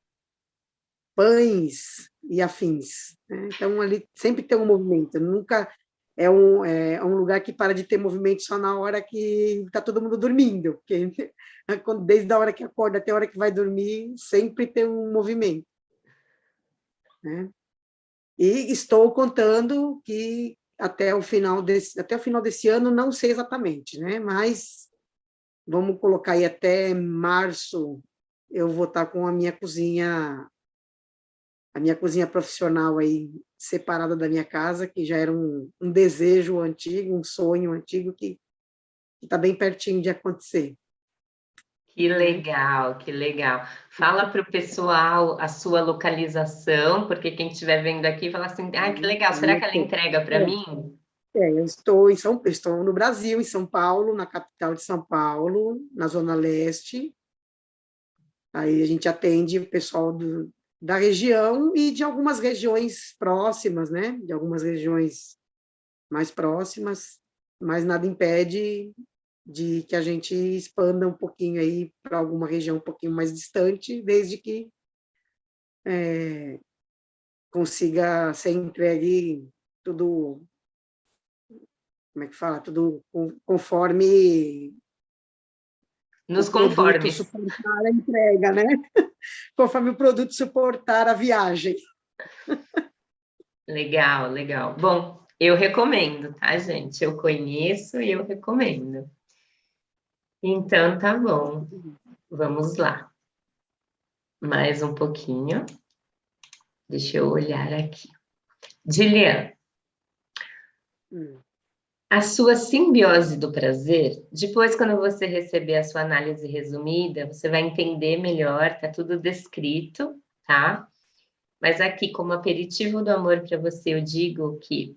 pães e afins, né? Então, ali sempre tem um movimento, nunca é um lugar que para de ter movimento só na hora que está todo mundo dormindo, porque desde a hora que acorda até a hora que vai dormir, sempre tem um movimento, né? E estou contando que até o final desse ano, não sei exatamente, né? Mas vamos colocar aí até março, eu vou estar com a minha cozinha profissional aí separada da minha casa, que já era um desejo antigo, um sonho antigo que está bem pertinho de acontecer. Que legal, que legal. Fala para o pessoal a sua localização, porque quem estiver vendo aqui fala assim, ah, que legal, será que ela entrega para mim? Eu estou no Brasil, em São Paulo, na capital de São Paulo, na Zona Leste. Aí a gente atende o pessoal da região e de algumas regiões próximas, né? De algumas regiões mais próximas, mas nada impede de que a gente expanda um pouquinho aí para alguma região um pouquinho mais distante, desde que consiga ser entregue tudo, como é que fala? Tudo conforme o Nos produto conformes. suportar a entrega, né? Conforme o produto suportar a viagem. Legal, legal. Bom, eu recomendo, tá, gente? Eu conheço e eu recomendo. Então, tá bom. Vamos lá. Mais um pouquinho. Deixa eu olhar aqui. Dilian, a sua simbiose do prazer, depois, quando você receber a sua análise resumida, você vai entender melhor, tá tudo descrito, tá? Mas aqui, como aperitivo do amor para você, eu digo que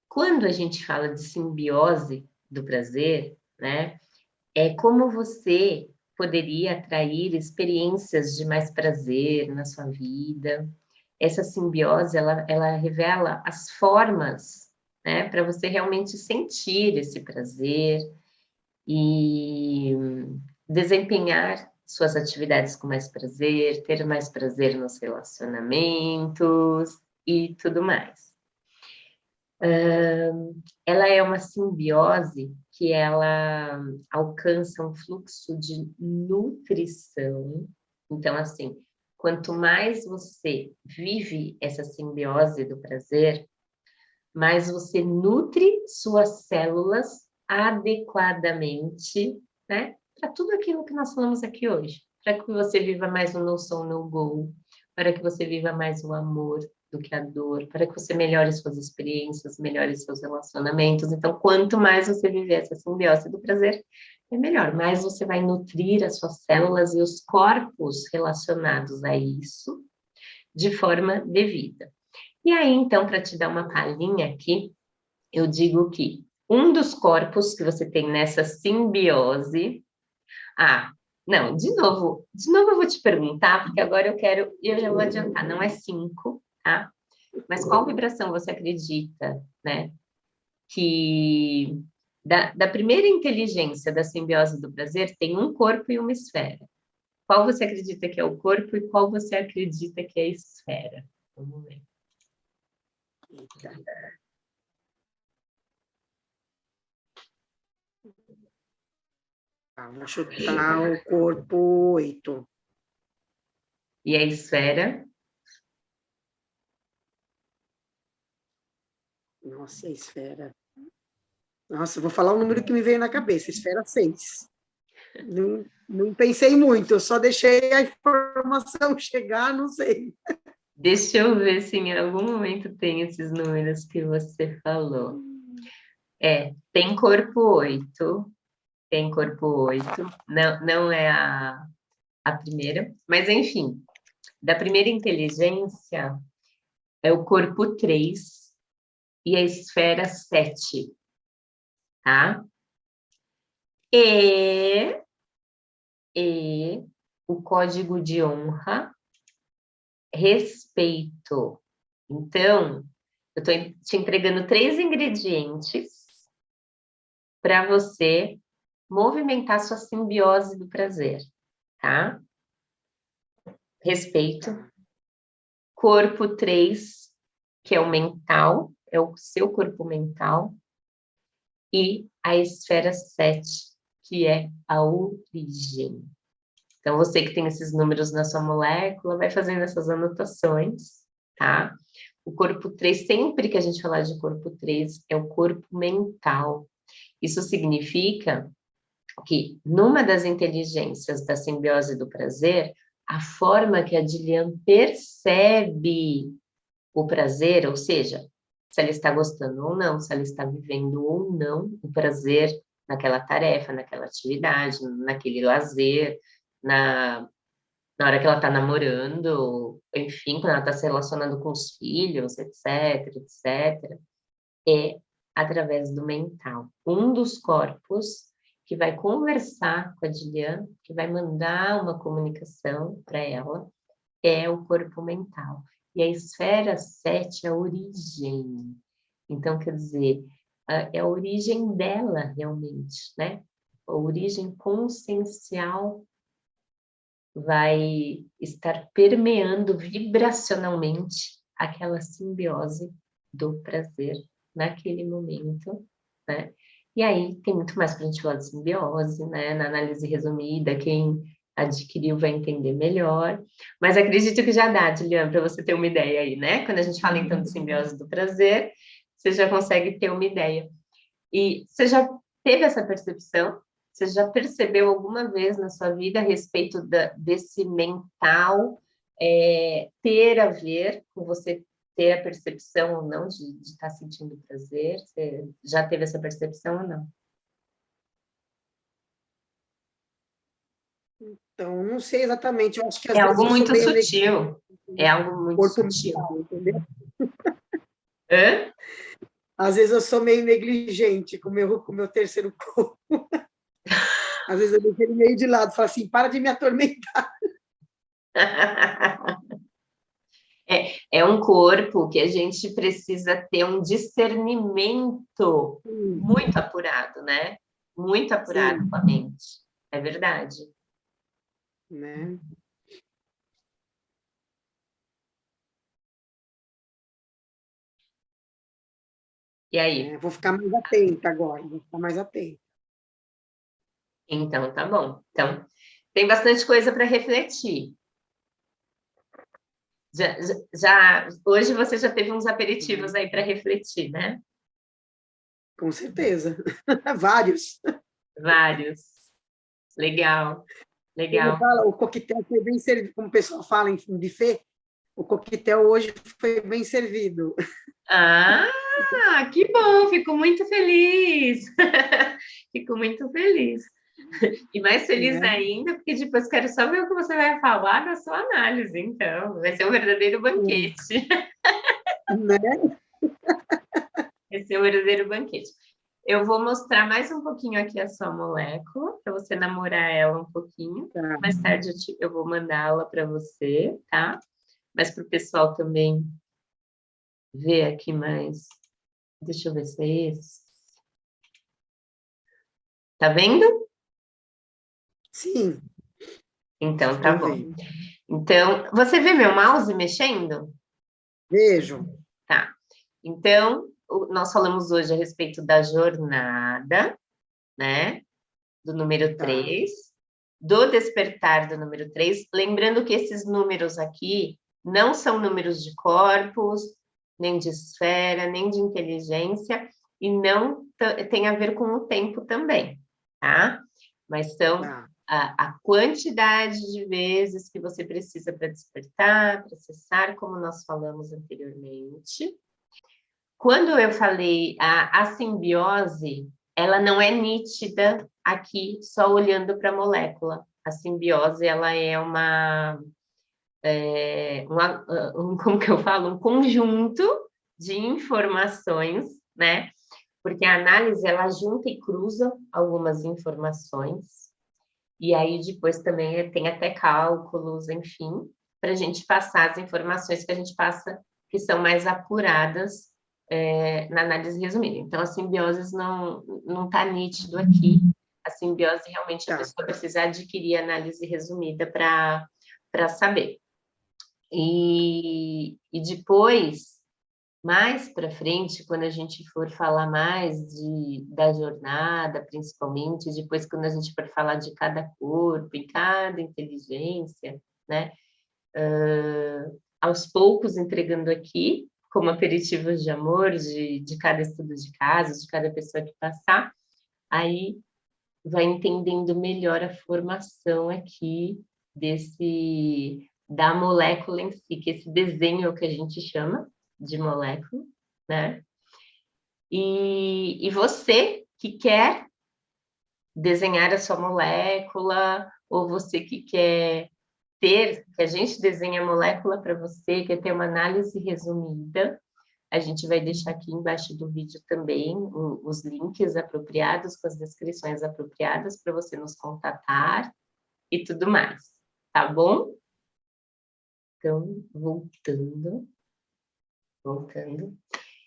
quando a gente fala de simbiose do prazer, né, é como você poderia atrair experiências de mais prazer na sua vida. Essa simbiose, ela revela as formas, né, para você realmente sentir esse prazer e desempenhar suas atividades com mais prazer, ter mais prazer nos relacionamentos e tudo mais. Ela é uma simbiose que ela alcança um fluxo de nutrição. Então, assim, quanto mais você vive essa simbiose do prazer, mais você nutre suas células adequadamente, né? Para tudo aquilo que nós falamos aqui hoje. Para que você viva mais o no soul, no go, para que você viva mais o amor do que a dor, para que você melhore suas experiências, melhore seus relacionamentos. Então, quanto mais você viver essa simbiose do prazer, é melhor. Mais você vai nutrir as suas células e os corpos relacionados a isso de forma devida. E aí, então, para te dar uma palhinha aqui, eu digo que um dos corpos que você tem nessa simbiose. Ah, não, de novo eu vou te perguntar, porque agora eu já vou adiantar, não é 5, tá? Mas qual vibração você acredita, né? Que da primeira inteligência da simbiose do prazer tem um corpo e uma esfera. Qual você acredita que é o corpo e qual você acredita que é a esfera? Vamos ver. Vou chutar o corpo 8. E a esfera? Nossa, a esfera. Nossa, vou falar o número que me veio na cabeça, esfera 6. Não pensei muito, eu só deixei a informação chegar, não sei. Deixa eu ver se em algum momento tem esses números que você falou. Tem corpo 8, tem corpo 8, não é a primeira, mas enfim, da primeira inteligência é o corpo 3 e a esfera 7, tá? E o código de honra, respeito. Então, eu estou te entregando 3 ingredientes para você movimentar sua simbiose do prazer, tá? Respeito. Corpo 3, que é o mental, é o seu corpo mental. E a esfera 7, que é a origem. Então, você que tem esses números na sua molécula, vai fazendo essas anotações, tá? O corpo 3, sempre que a gente falar de corpo 3, é o corpo mental. Isso significa que, numa das inteligências da simbiose do prazer, a forma que a Dilian percebe o prazer, ou seja, se ela está gostando ou não, se ela está vivendo ou não o prazer naquela tarefa, naquela atividade, naquele lazer, na hora que ela está namorando, enfim, quando ela está se relacionando com os filhos, etc, etc, é através do mental. Um dos corpos que vai conversar com a Dilian, que vai mandar uma comunicação para ela, é o corpo mental. E a esfera 7 é a origem. Então, quer dizer, é a origem dela, realmente, né? A origem consciencial vai estar permeando vibracionalmente aquela simbiose do prazer naquele momento, né? E aí tem muito mais para a gente falar de simbiose, né? Na análise resumida, quem adquiriu vai entender melhor. Mas acredito que já dá, Dilian, para você ter uma ideia aí, né? Quando a gente fala então de simbiose do prazer, você já consegue ter uma ideia. E você já teve essa percepção? Você já percebeu alguma vez na sua vida a respeito desse mental ter a ver com você ter a percepção ou não de estar sentindo prazer? Você já teve essa percepção ou não? Então, não sei exatamente, eu acho que às É vezes algo eu sou muito meio sutil. É algo muito corpo sutil. mental, entendeu? Hã? Às vezes eu sou meio negligente com o meu terceiro corpo. Às vezes eu deixo ele meio de lado, falo assim, para de me atormentar. É um corpo que a gente precisa ter um discernimento muito apurado, né? Muito apurado Sim, com a mente. É verdade. né? E aí? Vou ficar mais atenta agora, vou ficar mais atenta. Então, tá bom. Então, tem bastante coisa para refletir. Hoje você já teve uns aperitivos aí para refletir, né? Com certeza. Vários. Vários. Legal, Como legal. fala, o coquetel foi bem servido, como o pessoal fala em buffet, o coquetel hoje foi bem servido. Ah, que bom, fico muito feliz. Fico muito feliz. E mais feliz Né? ainda, porque depois quero só ver o que você vai falar na sua análise, então. Vai ser um verdadeiro banquete. Né? Vai ser um verdadeiro banquete. Eu vou mostrar mais um pouquinho aqui a sua molécula, para você namorar ela um pouquinho. Tá. Mais tarde eu vou mandá-la para você, tá? Mas para o pessoal também ver aqui mais. Deixa eu ver se é esse. Tá vendo? Sim, Então, tá estou bom. vendo. Então, você vê meu mouse mexendo? Vejo. Tá. Então, nós falamos hoje a respeito da jornada, né? Do número Tá. 3, do despertar do número 3. Lembrando que esses números aqui não são números de corpos, nem de esfera, nem de inteligência, e não tem a ver com o tempo também, tá? Mas são Tá. a quantidade de vezes que você precisa para despertar, para cessar, como nós falamos anteriormente. Quando eu falei a simbiose, ela não é nítida aqui só olhando para a molécula. A simbiose, ela é como que eu falo? Um conjunto de informações, né? Porque a análise, ela junta e cruza algumas informações, e aí depois também tem até cálculos, enfim, para a gente passar as informações que a gente passa, que são mais apuradas na análise resumida. Então, a simbiose não está nítido aqui. A simbiose, realmente, a pessoa precisa adquirir análise resumida para saber. E depois, mais para frente, quando a gente for falar mais da jornada, principalmente, depois quando a gente for falar de cada corpo, em cada inteligência, né? Aos poucos entregando aqui, como aperitivos de amor, de cada estudo de casos, de cada pessoa que passar, aí vai entendendo melhor a formação aqui da molécula em si, que esse desenho é o que a gente chama de molécula, né? E você que quer desenhar a sua molécula, ou você que quer que a gente desenhe a molécula para você, quer ter uma análise resumida, a gente vai deixar aqui embaixo do vídeo também os links apropriados, com as descrições apropriadas para você nos contatar e tudo mais, tá bom? Então, voltando.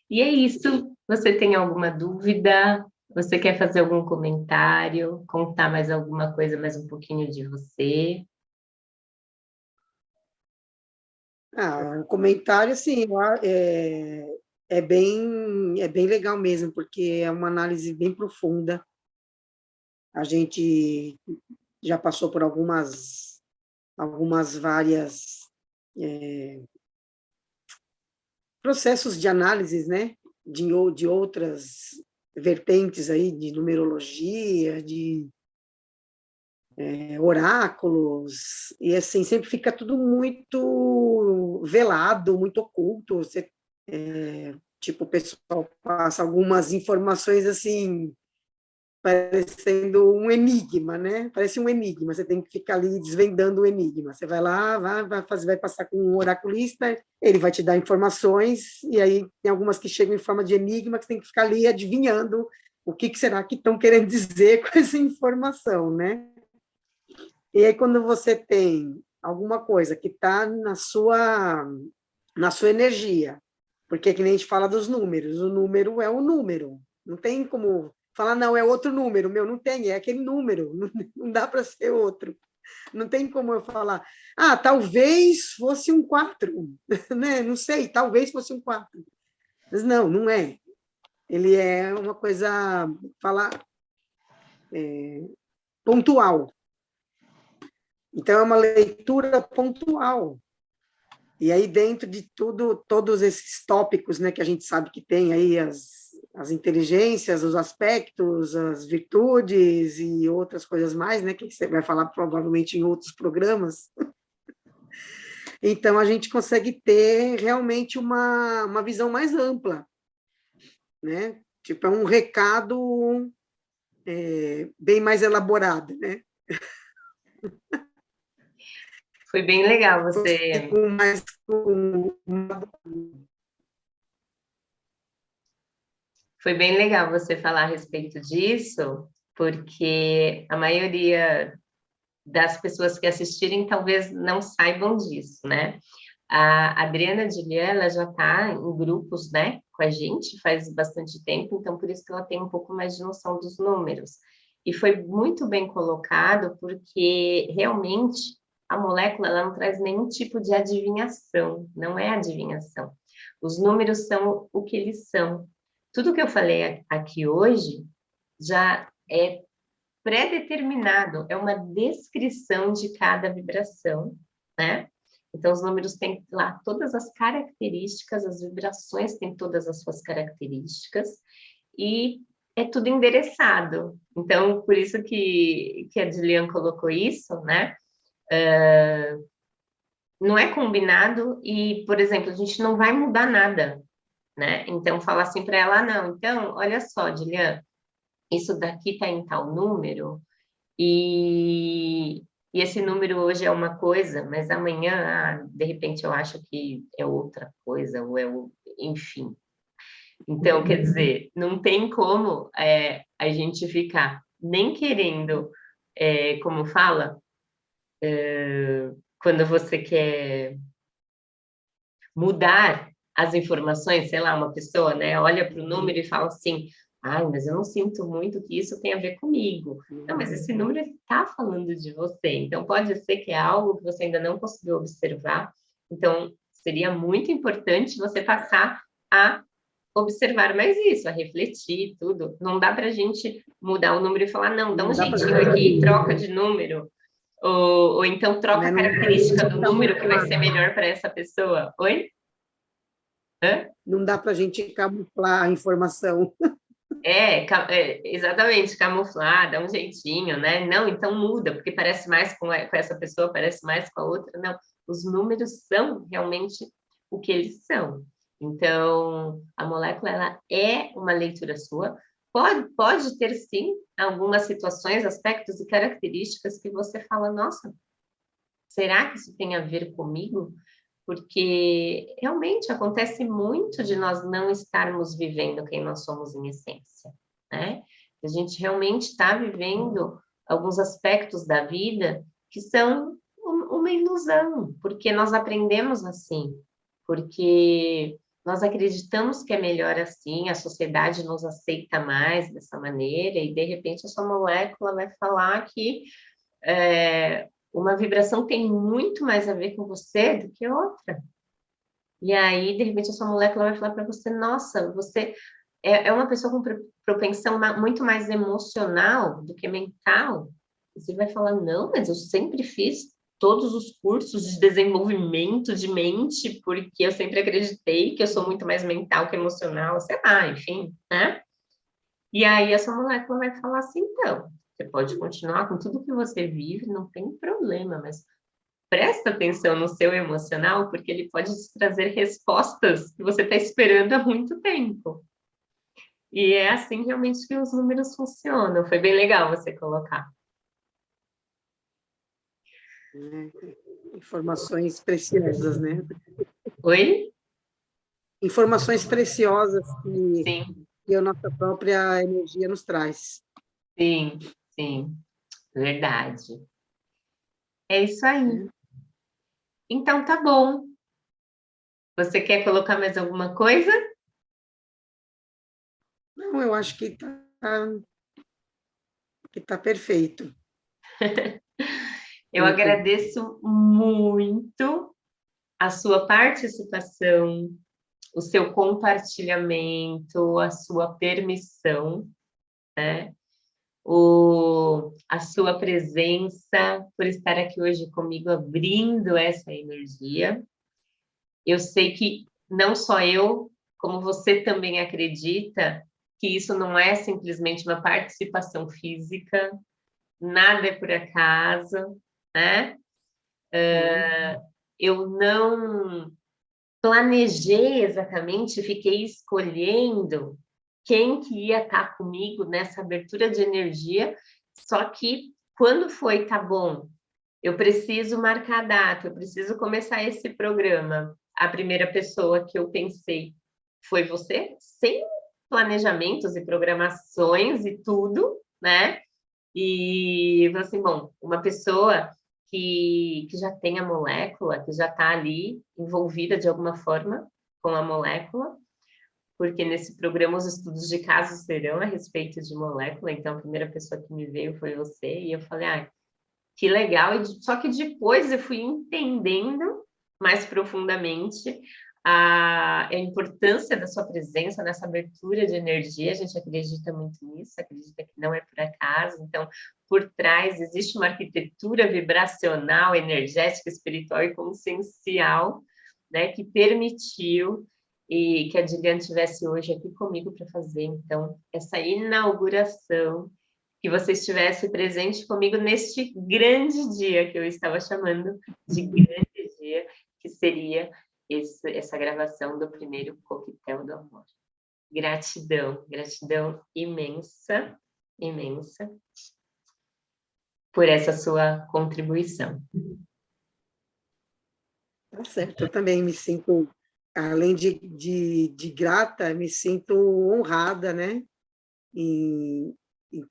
E é isso. Você tem alguma dúvida? Você quer fazer algum comentário? Contar mais alguma coisa, mais um pouquinho de você? O comentário, sim, é bem legal mesmo, porque é uma análise bem profunda. A gente já passou por algumas várias processos de análise, né? De outras vertentes aí, de numerologia, de oráculos, e assim, sempre fica tudo muito velado, muito oculto. Você, tipo, o pessoal passa algumas informações assim, parecendo um enigma, né? Parece um enigma, você tem que ficar ali desvendando o enigma. Você vai lá, vai passar com um oraculista, ele vai te dar informações, e aí tem algumas que chegam em forma de enigma, que você tem que ficar ali adivinhando o que será que estão querendo dizer com essa informação, né? E aí, quando você tem alguma coisa que está na sua energia, porque que nem a gente fala dos números, o número é o número, não tem como falar, não, é outro número, meu, não tem, é aquele número, não dá para ser outro. Não tem como eu falar, talvez fosse um 4, né? Não sei, talvez fosse um 4. Mas não é. Ele é uma coisa, pontual. Então, é uma leitura pontual. E aí, dentro de todos esses tópicos, né, que a gente sabe que tem aí as inteligências, os aspectos, as virtudes e outras coisas mais, né, que você vai falar provavelmente em outros programas. Então, a gente consegue ter realmente uma visão mais ampla, né? Tipo, é um recado bem mais elaborado, né? Foi bem legal você... Foi bem legal você falar a respeito disso, porque a maioria das pessoas que assistirem talvez não saibam disso, né? A Adriana Juliana, ela já está em grupos, né, com a gente faz bastante tempo, então por isso que ela tem um pouco mais de noção dos números. E foi muito bem colocado, porque realmente a molécula ela não traz nenhum tipo de adivinhação, não é adivinhação. Os números são o que eles são. Tudo que eu falei aqui hoje já é pré-determinado, é uma descrição de cada vibração, né? Então, os números têm lá todas as características, as vibrações têm todas as suas características, e é tudo endereçado. Então, por isso que a Juliana colocou isso, né? Não é combinado e, por exemplo, a gente não vai mudar nada, né? Então, falar assim para ela, não, então, olha só, Juliana, isso daqui está em tal número, e, e esse número hoje é uma coisa, mas amanhã, de repente, eu acho que é outra coisa, ou enfim. Então, quer dizer, não tem como a gente ficar nem querendo, como fala, quando você quer mudar as informações, sei lá, uma pessoa, né, olha para o número e fala assim, ai, mas eu não sinto muito que isso tem a ver comigo. Não, mas esse número está falando de você, então pode ser que é algo que você ainda não conseguiu observar, então seria muito importante você passar a observar mais isso, a refletir, tudo. Não dá para a gente mudar o número e falar, não, dá um jeitinho aqui, troca de número, ou então troca a característica do número que vai ser melhor para essa pessoa. Oi? Hã? Não dá para a gente camuflar a informação. Exatamente, camuflar, dá um jeitinho, né? Não, então muda, porque parece mais com essa pessoa, parece mais com a outra. Não, os números são realmente o que eles são. Então, a molécula, ela é uma leitura sua. Pode ter, sim, algumas situações, aspectos e características que você fala, nossa, será que isso tem a ver comigo? Porque realmente acontece muito de nós não estarmos vivendo quem nós somos em essência, né? A gente realmente está vivendo alguns aspectos da vida que são uma ilusão, porque nós aprendemos assim, porque nós acreditamos que é melhor assim, a sociedade nos aceita mais dessa maneira, e de repente a sua molécula vai falar que uma vibração tem muito mais a ver com você do que outra. E aí, de repente, a sua molécula vai falar para você, nossa, você é uma pessoa com propensão muito mais emocional do que mental. E você vai falar, não, mas eu sempre fiz todos os cursos de desenvolvimento de mente, porque eu sempre acreditei que eu sou muito mais mental que emocional, sei lá, enfim, né? E aí a sua molécula vai falar assim, então, você pode continuar com tudo que você vive, não tem problema, mas presta atenção no seu emocional, porque ele pode te trazer respostas que você está esperando há muito tempo. E é assim realmente que os números funcionam. Foi bem legal você colocar. Informações preciosas, né? Oi? Informações preciosas Sim, que a nossa própria energia nos traz. sim, sim. Verdade. É isso aí. Né? Então tá bom. Você quer colocar mais alguma coisa? Não, eu acho que tá perfeito. Eu agradeço muito a sua participação, o seu compartilhamento, a sua permissão, né? A sua presença, por estar aqui hoje comigo, abrindo essa energia. Eu sei que não só eu, como você também acredita que isso não é simplesmente uma participação física, nada é por acaso, né? Eu não planejei exatamente, fiquei escolhendo quem que ia estar comigo nessa abertura de energia, só que quando foi, tá bom, eu preciso marcar a data, eu preciso começar esse programa. A primeira pessoa que eu pensei foi você, sem planejamentos e programações e tudo, né? E falei assim, bom, uma pessoa que já tem a molécula, que já está ali envolvida de alguma forma com a molécula, porque nesse programa os estudos de casos serão a respeito de molécula, então a primeira pessoa que me veio foi você, e eu falei, ah, que legal, só que depois eu fui entendendo mais profundamente a importância da sua presença nessa abertura de energia, a gente acredita muito nisso, acredita que não é por acaso, então, por trás existe uma arquitetura vibracional, energética, espiritual e consciencial, né, que permitiu e que a Juliana estivesse hoje aqui comigo para fazer, então, essa inauguração, que você estivesse presente comigo neste grande dia que eu estava chamando de grande dia, que seria essa gravação do primeiro Coquetel do Amor. Gratidão, gratidão imensa, imensa, por essa sua contribuição. Tá certo, eu também me sinto, além de grata, me sinto honrada, né, em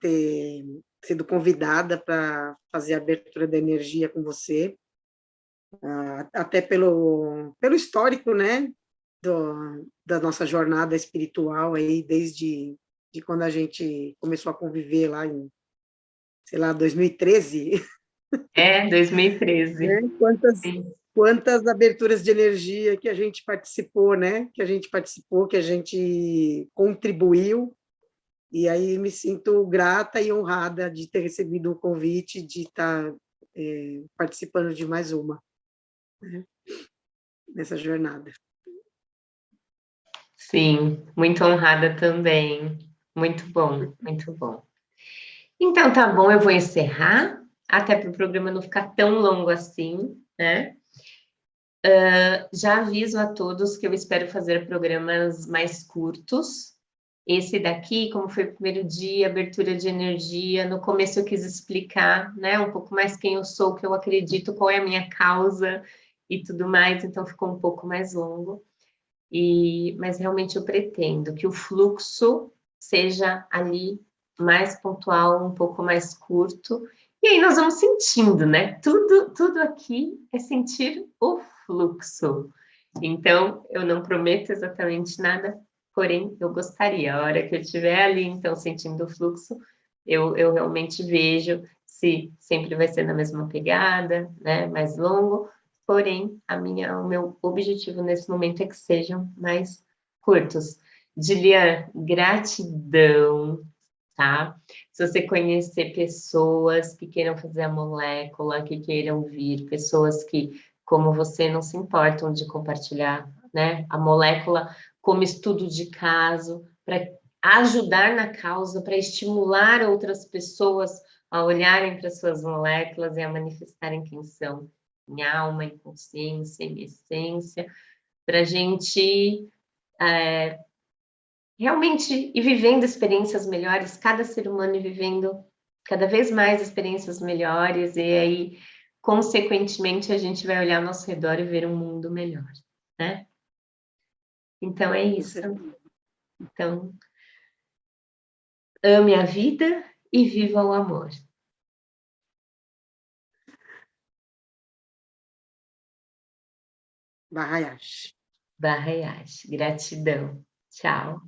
ter sido convidada para fazer a abertura da energia com você, até pelo histórico, né, da nossa jornada espiritual aí, desde de quando a gente começou a conviver lá em, sei lá, 2013. 2013. Né? Quantas aberturas de energia que a gente participou, né? Que a gente contribuiu, e aí me sinto grata e honrada de ter recebido o convite de estar participando de mais uma, né? Nessa jornada. Sim, muito honrada também. Muito bom, muito bom. Então, tá bom, eu vou encerrar, até para o programa não ficar tão longo assim, né? Já aviso a todos que eu espero fazer programas mais curtos. Esse daqui, como foi o primeiro dia, abertura de energia, no começo eu quis explicar, né, um pouco mais quem eu sou, o que eu acredito, qual é a minha causa e tudo mais, então ficou um pouco mais longo. Mas realmente eu pretendo que o fluxo seja ali mais pontual, um pouco mais curto, e aí nós vamos sentindo, né? Tudo aqui é sentir o fluxo. Então, eu não prometo exatamente nada, porém, eu gostaria, a hora que eu estiver ali, então, sentindo o fluxo, eu realmente vejo se sempre vai ser na mesma pegada, né? Mais longo, porém, o meu objetivo nesse momento é que sejam mais curtos. Dilian, gratidão, tá? Se você conhecer pessoas que queiram fazer a molécula, que queiram vir, pessoas que, como você, não se importam de compartilhar, né, a molécula como estudo de caso, para ajudar na causa, para estimular outras pessoas a olharem para suas moléculas e a manifestarem quem são, em alma, em consciência, em essência, para a gente realmente ir vivendo experiências melhores, cada ser humano ir vivendo cada vez mais experiências melhores, e aí, consequentemente, a gente vai olhar ao nosso redor e ver um mundo melhor, né? Então é isso. Então, ame a vida e viva o amor. Bahayashi. Barra Yash. Gratidão. Tchau.